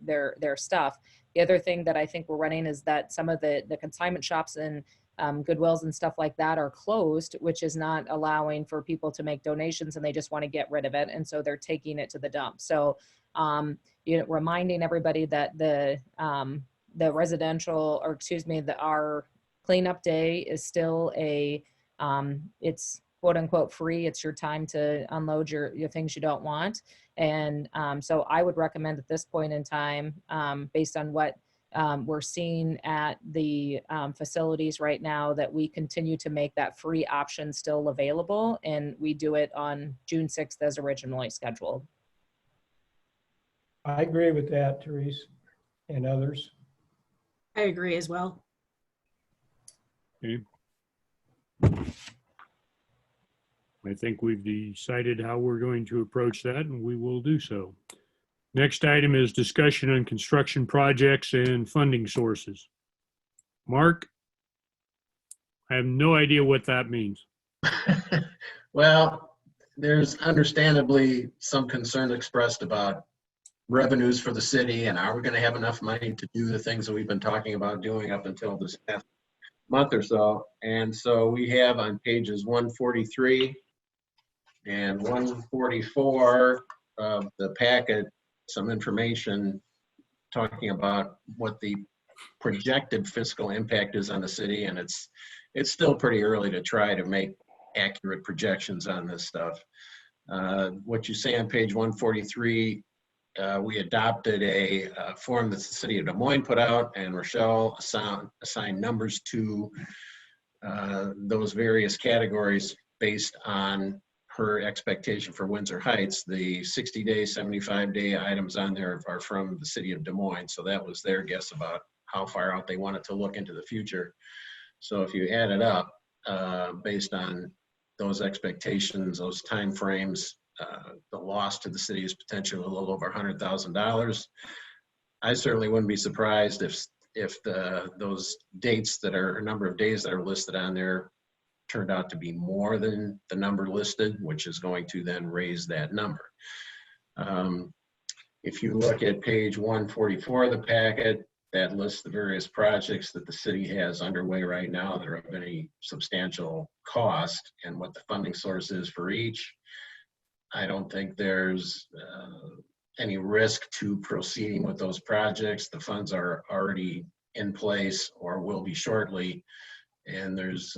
their stuff. The other thing that I think we're running is that some of the consignment shops and Goodwills and stuff like that are closed, which is not allowing for people to make donations, and they just want to get rid of it. And so they're taking it to the dump. So, reminding everybody that the residential, or excuse me, our cleanup day is still it's quote unquote free. It's your time to unload your things you don't want. And so I would recommend at this point in time, based on what we're seeing at the facilities right now, that we continue to make that free option still available, and we do it on June 6th as originally scheduled. I agree with that, Therese, and others. I agree as well. Okay. I think we've decided how we're going to approach that, and we will do so. Next item is discussion on construction projects and funding sources. Mark, I have no idea what that means. Well, there's understandably some concern expressed about revenues for the city, and are we going to have enough money to do the things that we've been talking about doing up until this past month or so. And so we have on pages 143 and 144 of the packet some information talking about what the projected fiscal impact is on the city, and it's still pretty early to try to make accurate projections on this stuff. What you say on page 143, we adopted a form that the city of Des Moines put out, and Rochelle assigned numbers to those various categories based on her expectation for Windsor Heights. The 60-day, 75-day items on there are from the city of Des Moines. So that was their guess about how far out they wanted to look into the future. So if you add it up based on those expectations, those timeframes, the loss to the city is potentially a little over $100,000. I certainly wouldn't be surprised if those dates that are, a number of days that are listed on there turned out to be more than the number listed, which is going to then raise that number. If you look at page 144 of the packet, that lists the various projects that the city has underway right now that are of any substantial cost and what the funding source is for each. I don't think there's any risk to proceeding with those projects. The funds are already in place or will be shortly. And there's,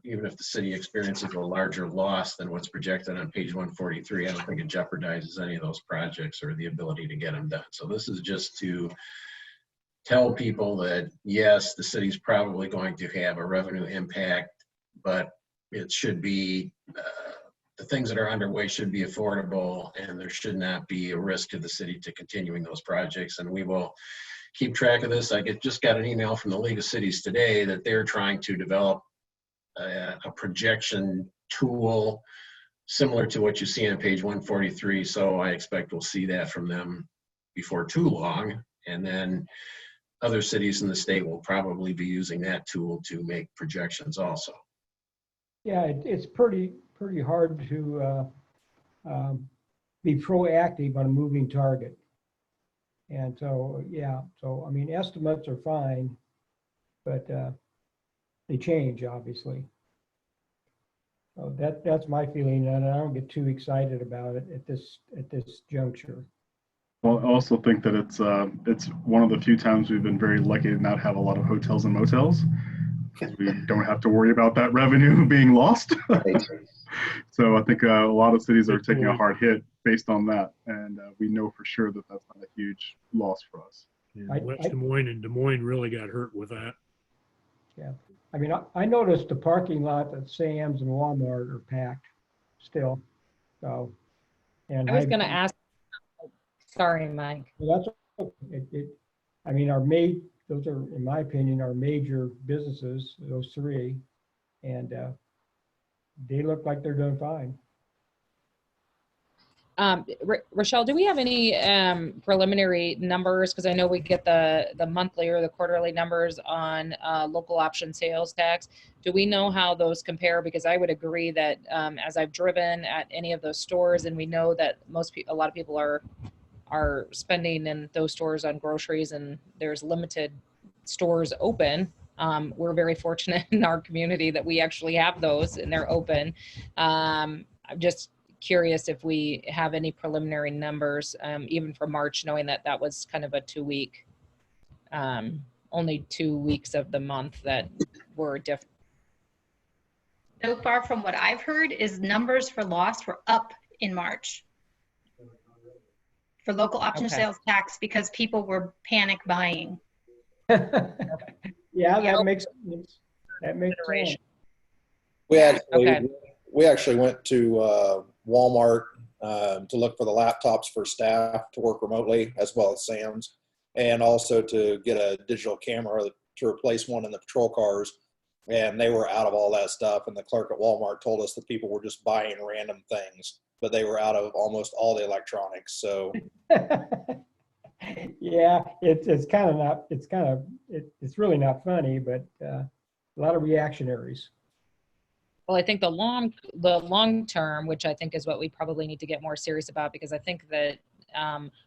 even if the city experiences a larger loss than what's projected on page 143, I don't think it jeopardizes any of those projects or the ability to get them done. So this is just to tell people that, yes, the city's probably going to have a revenue impact, but it should be, the things that are underway should be affordable, and there should not be a risk to the city to continuing those projects. And we will keep track of this. I just got an email from the League of Cities today that they're trying to develop a projection tool similar to what you see on page 143. So I expect we'll see that from them before too long. And then other cities in the state will probably be using that tool to make projections also. Yeah, it's pretty hard to be proactive on a moving target. And so, yeah, so I mean, estimates are fine, but they change, obviously. So that's my feeling, and I don't get too excited about it at this juncture. Well, I also think that it's one of the few times we've been very lucky to not have a lot of hotels and motels. We don't have to worry about that revenue being lost. So I think a lot of cities are taking a hard hit based on that, and we know for sure that that's not a huge loss for us. Yeah, West Des Moines and Des Moines really got hurt with that. Yeah, I mean, I noticed the parking lot at Sam's and Walmart are packed still. So, and I was going to ask. Sorry, Mike. That's I mean, those are, in my opinion, our major businesses, those three, and they look like they're doing fine. Rochelle, do we have any preliminary numbers? Because I know we get the monthly or the quarterly numbers on local option sales tax. Do we know how those compare? Because I would agree that as I've driven at any of those stores, and we know that a lot of people are spending in those stores on groceries, and there's limited stores open. We're very fortunate in our community that we actually have those and they're open. I'm just curious if we have any preliminary numbers, even for March, knowing that that was kind of a 2-week, only 2 weeks of the month that were different. So far from what I've heard is numbers for lost were up in March for local option Okay. sales tax because people were panic buying. Yeah, that makes sense. That makes sense. We actually went to Walmart to look for the laptops for staff to work remotely, as well as Sam's, and also to get a digital camera to replace one in the patrol cars. And they were out of all that stuff. And the clerk at Walmart told us that people were just buying random things, but they were out of almost all the electronics. So Yeah, it's kind of not, it's really not funny, but a lot of reactionaries. Well, I think the long term, which I think is what we probably need to get more serious about, because I think that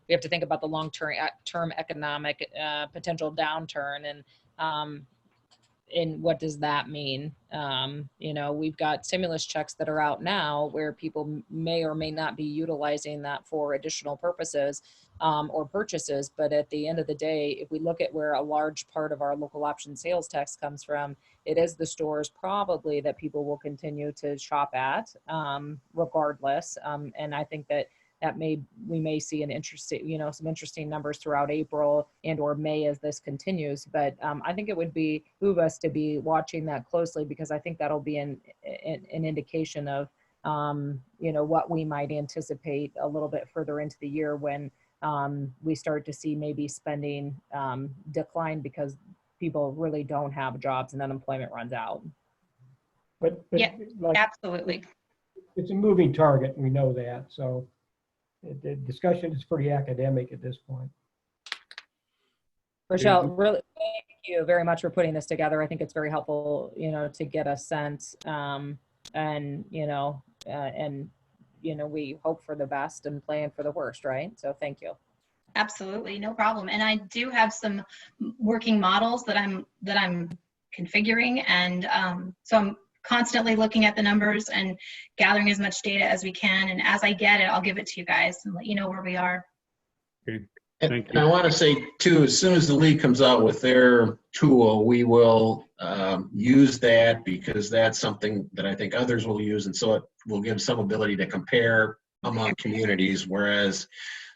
we have to think about the long term economic potential downturn, and what does that mean? You know, we've got stimulus checks that are out now where people may or may not be utilizing that for additional purposes or purchases. But at the end of the day, if we look at where a large part of our local option sales tax comes from, it is the stores probably that people will continue to shop at regardless. And I think that we may see an interesting, you know, some interesting numbers throughout April and or May as this continues. But I think it would behoove us to be watching that closely, because I think that'll be an indication of, you know, what we might anticipate a little bit further into the year when we start to see maybe spending decline because people really don't have jobs and unemployment runs out. But Yeah, like, absolutely. it's a moving target. We know that. So the discussion is pretty academic at this point. Rochelle, really thank you very much for putting this together. I think it's very helpful, you know, to get a sense, and we hope for the best and plan for the worst, right? So thank you. Absolutely, no problem. And I do have some working models that I'm configuring, and so I'm constantly looking at the numbers and gathering as much data as we can. And as I get it, I'll give it to you guys and let you know where we are. Okay. And I want to say too, as soon as the league comes out with their tool, we will use that, because that's something that I think others will use. And so it will give some ability to compare among communities, whereas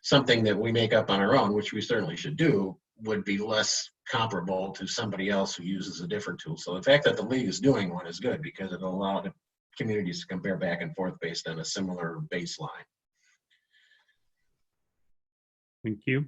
something that we make up on our own, which we certainly should do, would be less comparable to somebody else who uses a different tool. So the fact that the league is doing one is good, because it'll allow the communities to compare back and forth based on a similar baseline. Thank you.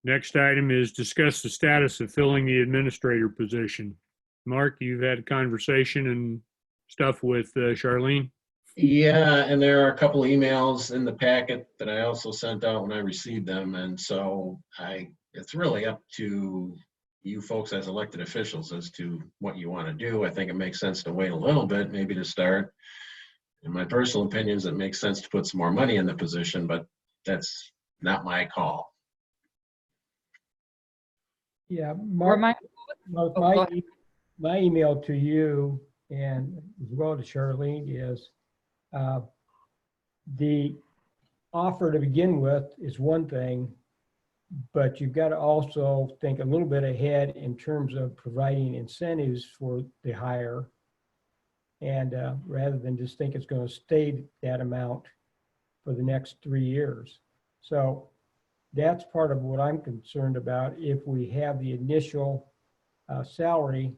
Next item is discuss the status of filling the administrator position. Mark, you've had a conversation and stuff with Charlene? Yeah, and there are a couple of emails in the packet that I also sent out when I received them. And so it's really up to you folks as elected officials as to what you want to do. I think it makes sense to wait a little bit, maybe to start. In my personal opinion, it makes sense to put some more money in the position, but that's not my call. Yeah, Mark, my email to you and as well to Charlene is the offer to begin with is one thing, but you've got to also think a little bit ahead in terms of providing incentives for the hire, and rather than just think it's going to stay that amount for the next 3 years. So that's part of what I'm concerned about. If we have the initial salary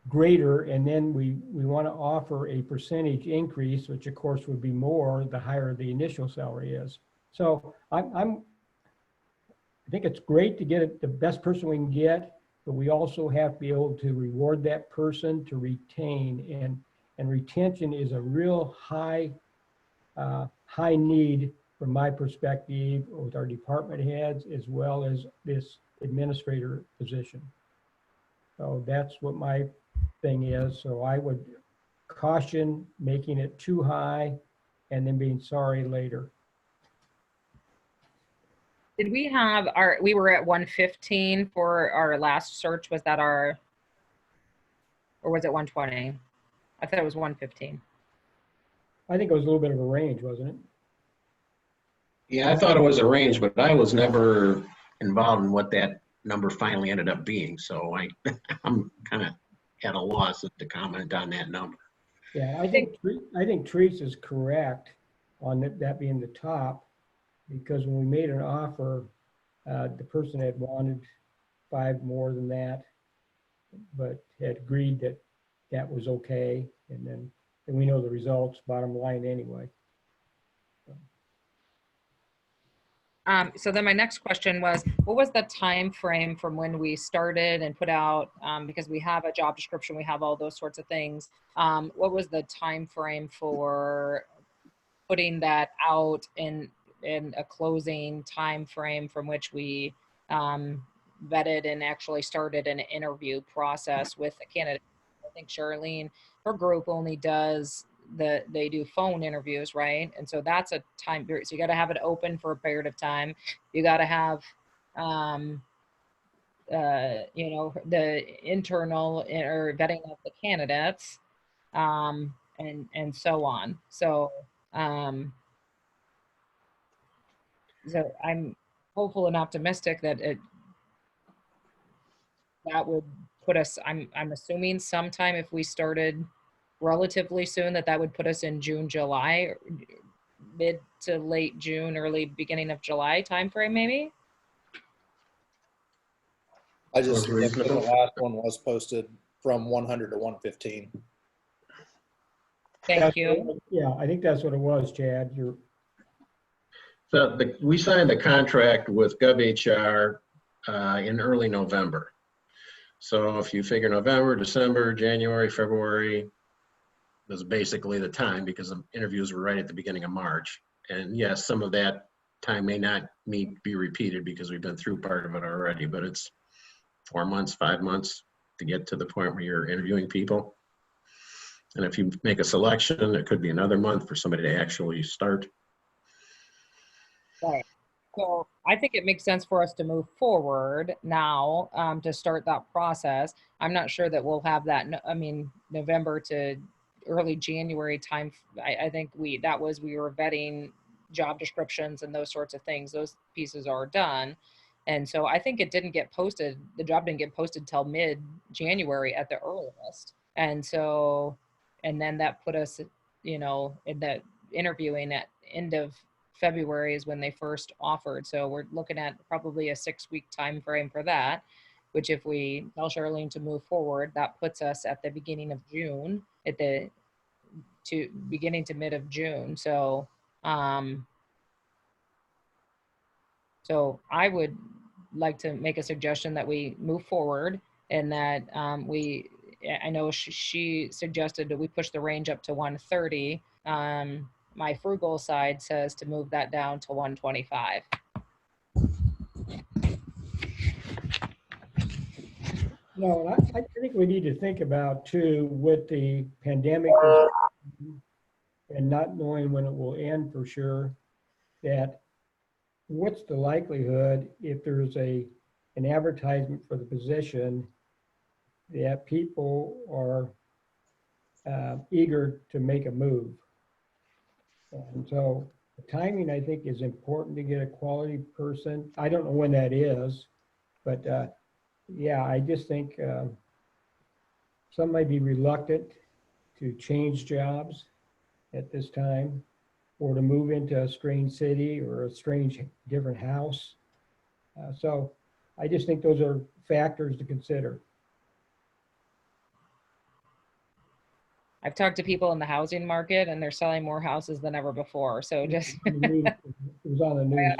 greater, and then we want to offer a percentage increase, which of course would be more the higher the initial salary is. So I think it's great to get the best person we can get, but we also have to be able to reward that person to retain, and retention is a real high need from my perspective with our department heads as well as this administrator position. So that's what my thing is. So I would caution making it too high and then being sorry later. Did we have we were at 115 for our last search. Was that or was it 120? I thought it was 115. I think it was a little bit of a range, wasn't it? Yeah, I thought it was a range, but I was never involved in what that number finally ended up being. So I'm kind of at a loss to comment on that number. Yeah, I think Teresa is correct on that being the top, because when we made an offer, the person had wanted 5 more than that, but had agreed that that was okay. And then we know the results, bottom line anyway. So then my next question was, what was the time frame from when we started and put out, because we have a job description, we have all those sorts of things. What was the time frame for putting that out in a closing time frame from which we vetted and actually started an interview process with the candidate? I think Charlene, her group only does they do phone interviews, right? And so that's a time period. So you got to have it open for a period of time. You got to have, you know, the internal or vetting of the candidates, and so on. So, so I'm hopeful and optimistic that that would put us, I'm assuming sometime if we started relatively soon, that would put us in June, July, mid to late June, early beginning of July timeframe, maybe. I just Sounds looked at the reasonable. last one was posted from 100 to 115. Thank you. Yeah, I think that's what it was, Chad. So we signed the contract with GovHR in early November. So if you figure November, December, January, February, was basically the time, because the interviews were right at the beginning of March. And yes, some of that time may not be repeated because we've been through part of it already, but it's 4 months, 5 months to get to the point where you're interviewing people. And if you make a selection, it could be another month for somebody to actually start. Right. So I think it makes sense for us to move forward now, to start that process. I'm not sure that we'll have that. I mean, November to early January time. I think we were vetting job descriptions and those sorts of things. Those pieces are done. And so I think it didn't get posted. The job didn't get posted till mid-January at the earliest. And so, and then that put us, you know, in the interviewing at end of February is when they first offered. So we're looking at probably a 6-week time frame for that, which if we tell Charlene to move forward, that puts us at the beginning of June, at the beginning to mid of June. So, so I would like to make a suggestion that we move forward, and that I know she suggested that we push the range up to 130. My frugal side says to move that down to 125. No, I think we need to think about too, with the pandemic and not knowing when it will end for sure, that what's the likelihood if there's an advertisement for the position that people are eager to make a move. And so the timing, I think, is important to get a quality person. I don't know when that is, but yeah, I just think some might be reluctant to change jobs at this time, or to move into a strange city or a strange different house. So I just think those are factors to consider. I've talked to people in the housing market, and they're selling more houses than ever before. So just It was on the news.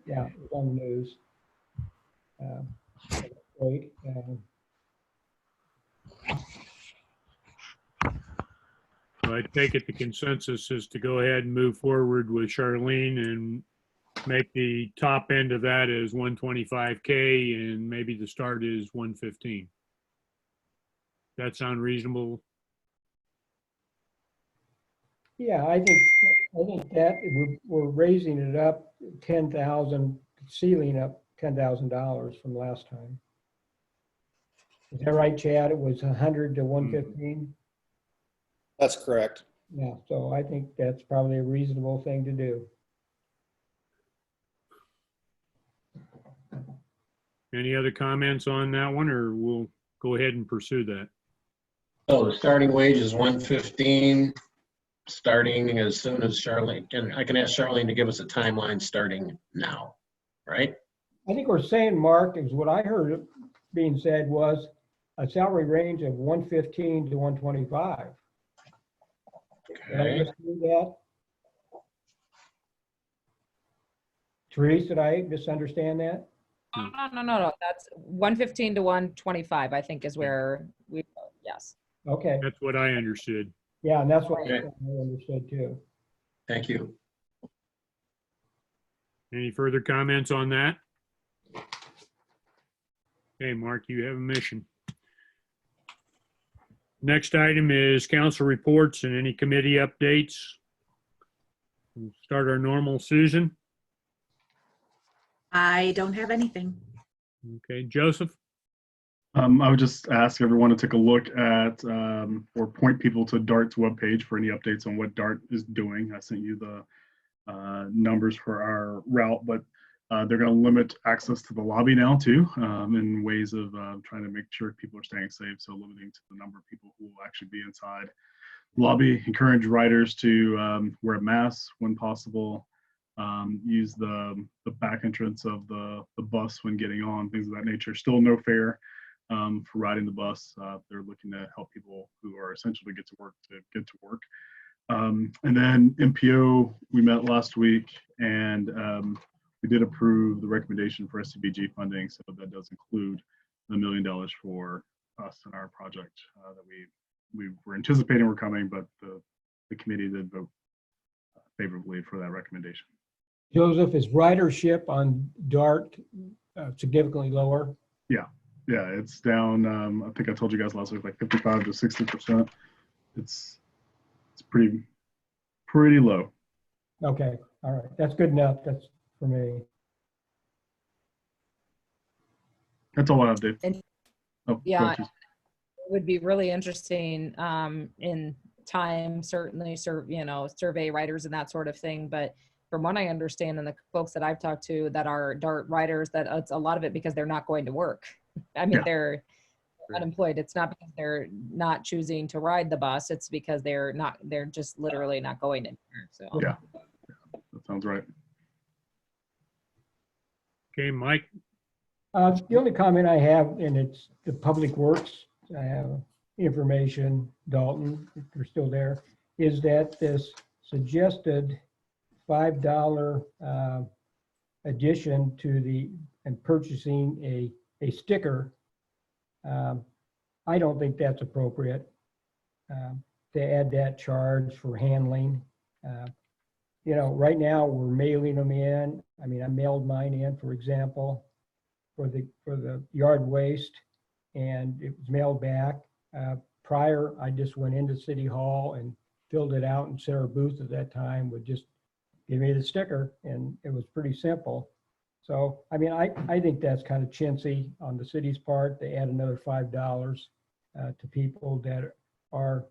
Yeah, it was on the news. Great. So I take it the consensus is to go ahead and move forward with Charlene and make the top end of that as 125K, and maybe the start is 115. That sound reasonable? Yeah, I think that we're raising it up 10,000, ceiling up $10,000 from last time. Is that right, Chad? It was 100 to 115? That's correct. Yeah, so I think that's probably a reasonable thing to do. Any other comments on that one, or we'll go ahead and pursue that? So the starting wage is 115, starting as soon as Charlene, and I can ask Charlene to give us a timeline starting now, right? I think we're saying, Mark, is what I heard being said was a salary range of 115 to 125. Did I Okay. misread that? Therese, did I misunderstand that? No. That's 115 to 125, I think is where we, yes. Okay, That's what I understood. yeah, and that's what I Okay. understood too. Thank you. Any further comments on that? Okay, Mark, you have a mission. Next item is council reports and any committee updates. We'll start our normal Susan. I don't have anything. Okay, Joseph. I would just ask everyone to take a look at or point people to DART's webpage for any updates on what DART is doing. I sent you the numbers for our route, but they're going to limit access to the lobby now too, in ways of trying to make sure people are staying safe. So limiting to the number of people who will actually be inside the lobby. Encourage riders to wear masks when possible. Use the back entrance of the bus when getting on, things of that nature. Still no fare for riding the bus. They're looking to help people who are essential to get to work. And then MPO, we met last week, and we did approve the recommendation for SCBG funding. So that does include the $1 million for us and our project that we were anticipating were coming, but the committee did vote favorably for that recommendation. Joseph, is ridership on DART significantly lower? Yeah, it's down. I think I told you guys last week, like 55 to 60%. It's pretty low. Okay, all right, that's good enough. That's for me. That's all I have, Dave. And- Oh, Yeah, go ahead, Susan. It would be really interesting in time, certainly, survey writers and that sort of thing. But from what I understand, and the folks that I've talked to that are DART writers, that it's a lot of it because they're not going to work. I mean, Yeah. they're unemployed. It's not because they're not choosing to ride the bus. It's because they're just literally not going anywhere. So Yeah, that sounds right. Okay, Mike. The only comment I have, and it's the Public Works, I have information, Dalton, if they're still there, is that this suggested $5 addition to and purchasing a sticker, I don't think that's appropriate to add that charge for handling. Right now we're mailing them in. I mean, I mailed mine in, for example, for the yard waste, and it was mailed back. Prior, I just went into City Hall and filled it out, and Sarah Booth at that time would just give me the sticker, and it was pretty simple. So, I mean, I think that's kind of chintzy on the city's part. They add another $5 to people that are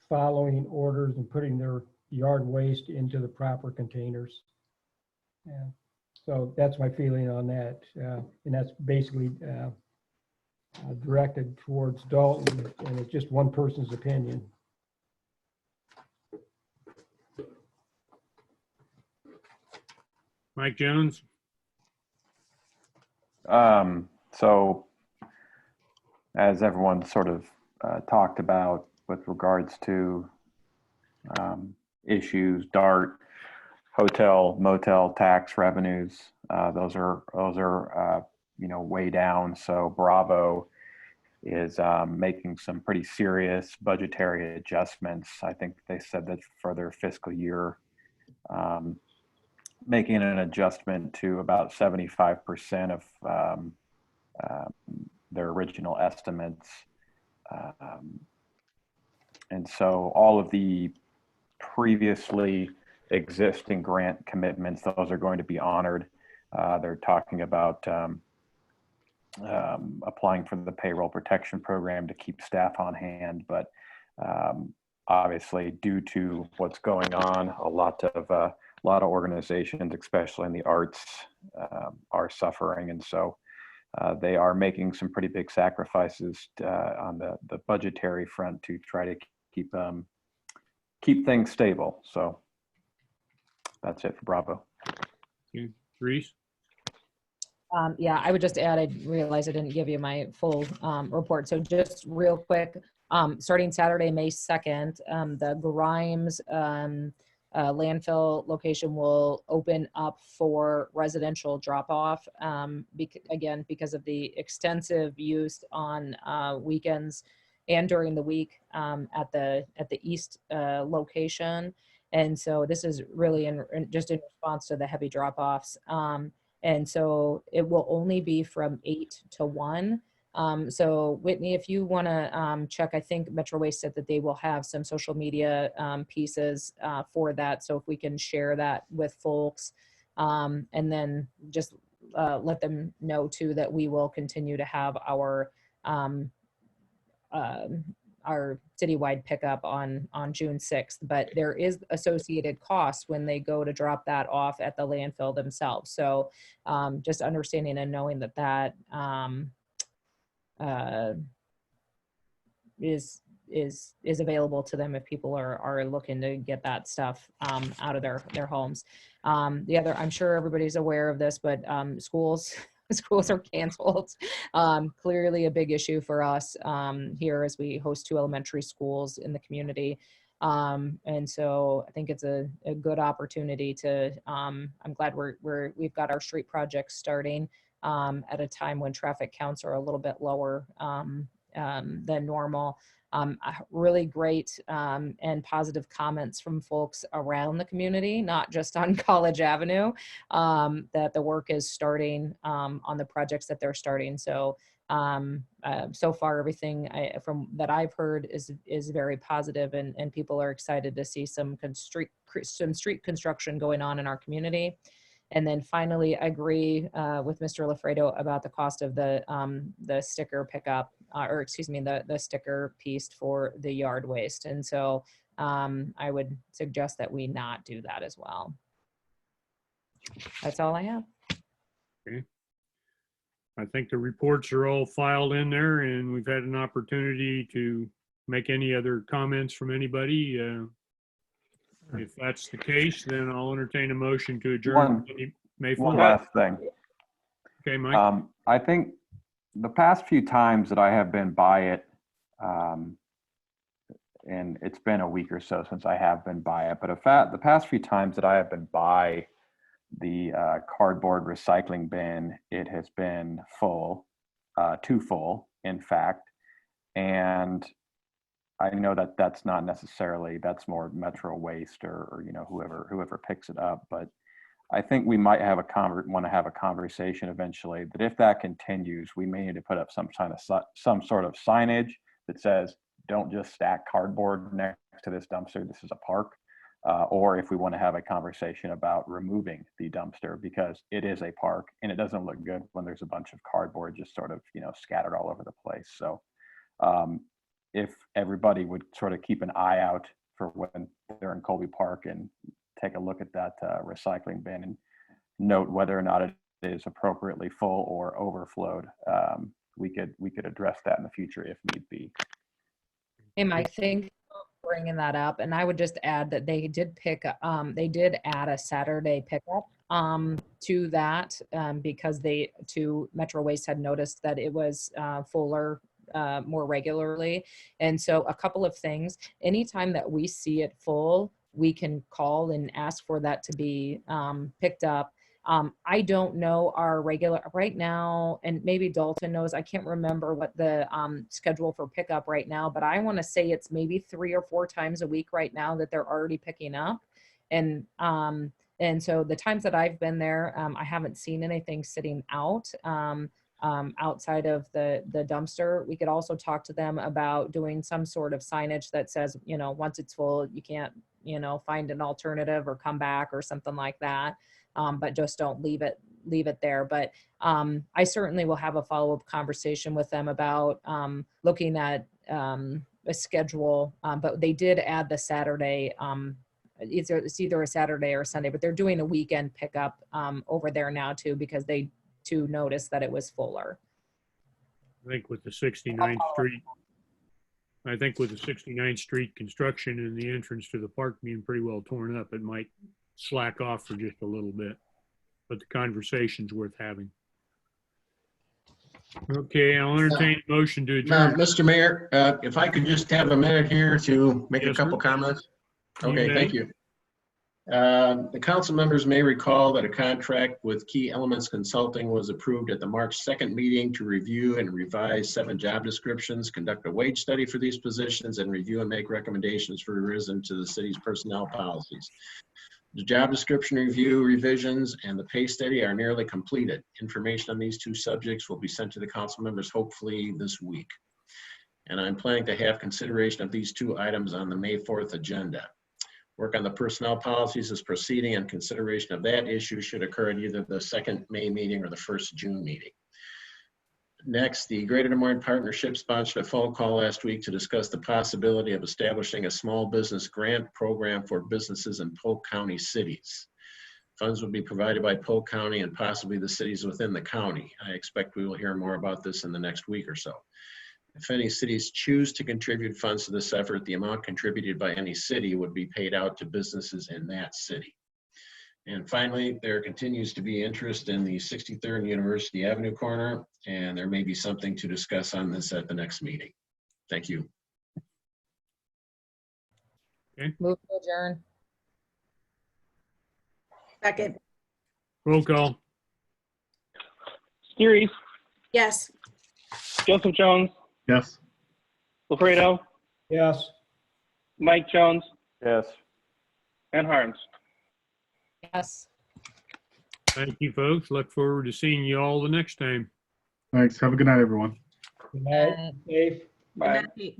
following orders and putting their yard waste into the proper containers. Yeah. So that's my feeling on that. And that's basically directed towards Dalton, and it's just one person's opinion. Mike Jones. So as everyone sort of talked about with regards to issues, DART, hotel, motel tax revenues, those are way down. So Bravo is making some pretty serious budgetary adjustments. I think they said that for their fiscal year, making an adjustment to about 75% of their original estimates. And so all of the previously existing grant commitments, those are going to be honored. They're talking about applying for the payroll protection program to keep staff on hand, but obviously due to what's going on, a lot of organizations, especially in the arts, are suffering, and so they are making some pretty big sacrifices on the budgetary front to try to keep things stable. So that's it for Bravo. Okay. Reese? Yeah, I would just add, I realized I didn't give you my full report. So just real quick, starting Saturday, May 2nd, the Grimes landfill location will open up for residential drop-off. Again, because of the extensive use on weekends and during the week at the east location. And so this is really just in response to the heavy drop-offs. And so it will only be from 8 to 1. So Whitney, if you want to check, I think Metro Waste said that they will have some social media pieces for that. So if we can share that with folks, and then just let them know too that we will continue to have our citywide pickup on June 6th, but there is associated costs when they go to drop that off at the landfill themselves. So just understanding and knowing that is available to them if people are looking to get that stuff out of their homes. The other, I'm sure everybody's aware of this, but schools are canceled. Clearly a big issue for us here as we host 2 elementary schools in the community. And so I think it's a good opportunity to, I'm glad we've got our street projects starting at a time when traffic counts are a little bit lower than normal. Really great and positive comments from folks around the community, not just on College Avenue, that the work is starting on the projects that they're starting. So so far everything from that I've heard is very positive, and people are excited to see some street construction going on in our community. And then finally, I agree with Mr. Lafredo about the cost of the sticker pickup, or excuse me, the sticker piece for the yard waste. And so I would suggest that we not do that as well. That's all I have. Okay. I think the reports are all filed in there, and we've had an opportunity to make any other comments from anybody. If that's the case, then I'll entertain a motion to adjourn. One last thing. Okay, Mike. I think the past few times that I have been by it, and it's been a week or so since I have been by it, but the past few times that I have been by the cardboard recycling bin, it has been full, too full, in fact. And I know that that's not necessarily, that's more Metro Waste or you know, whoever picks it up, but I think we might have want to have a conversation eventually that if that continues, we may need to put up some sort of signage that says, don't just stack cardboard next to this dumpster, this is a park. Or if we want to have a conversation about removing the dumpster, because it is a park and it doesn't look good when there's a bunch of cardboard just sort of, you know, scattered all over the place. So if everybody would sort of keep an eye out for when they're in Colby Park and take a look at that recycling bin and note whether or not it is appropriately full or overflowed, we could address that in the future if need be. Hey, Mike, thank you for bringing that up. And I would just add that they did add a Saturday pickup to that because Metro Waste had noticed that it was fuller more regularly. And so a couple of things, anytime that we see it full, we can call and ask for that to be picked up. I don't know our regular right now, and maybe Dalton knows, I can't remember what the schedule for pickup right now, but I want to say it's maybe 3 or 4 times a week right now that they're already picking up. And so the times that I've been there, I haven't seen anything sitting out outside of the dumpster. We could also talk to them about doing some sort of signage that says, you know, once it's full, you can't you know, find an alternative or come back or something like that. But just don't leave it there. But I certainly will have a follow-up conversation with them about looking at a schedule. But they did add the Saturday, it's either a Saturday or a Sunday, but they're doing a weekend pickup over there now too, because they too noticed that it was fuller. I think with the 69th Street, I think with the 69th Street construction and the entrance to the park being pretty well torn up, it might slack off for just a little bit. But the conversation's worth having. Okay, I'll entertain a motion to adjourn. Mr. Mayor, if I could just have a minute here to make a Yes, couple sir. comments. You Okay, may. thank you. The council members may recall that a contract with Key Elements Consulting was approved at the March 2nd meeting to review and revise 7 job descriptions, conduct a wage study for these positions, and review and make recommendations for revision to the city's personnel policies. The job description review revisions and the pay study are nearly completed. Information on these 2 subjects will be sent to the council members hopefully this week. And I'm planning to have consideration of these 2 items on the May 4th agenda. Work on the personnel policies is proceeding, and consideration of that issue should occur at either the 2nd May meeting or the 1st June meeting. Next, the Greater Des Moines Partnership sponsored a phone call last week to discuss the possibility of establishing a small business grant program for businesses in Polk County cities. Funds would be provided by Polk County and possibly the cities within the county. I expect we will hear more about this in the next week or so. If any cities choose to contribute funds to this effort, the amount contributed by any city would be paid out to businesses in that city. And finally, there continues to be interest in the 63rd and University Avenue corner, and there may be something to discuss on this at the next meeting. Thank you. Okay. Move to adjourn. Second. Roll call. Steery, Yes. Joseph Jones, Yes. Lafredo, Yes. Mike Jones, Yes. and Harms. Yes. Thank you, folks. Look forward to seeing you all the next time. Thanks. Have a good night, everyone. Good night. Safe. Bye. Good night.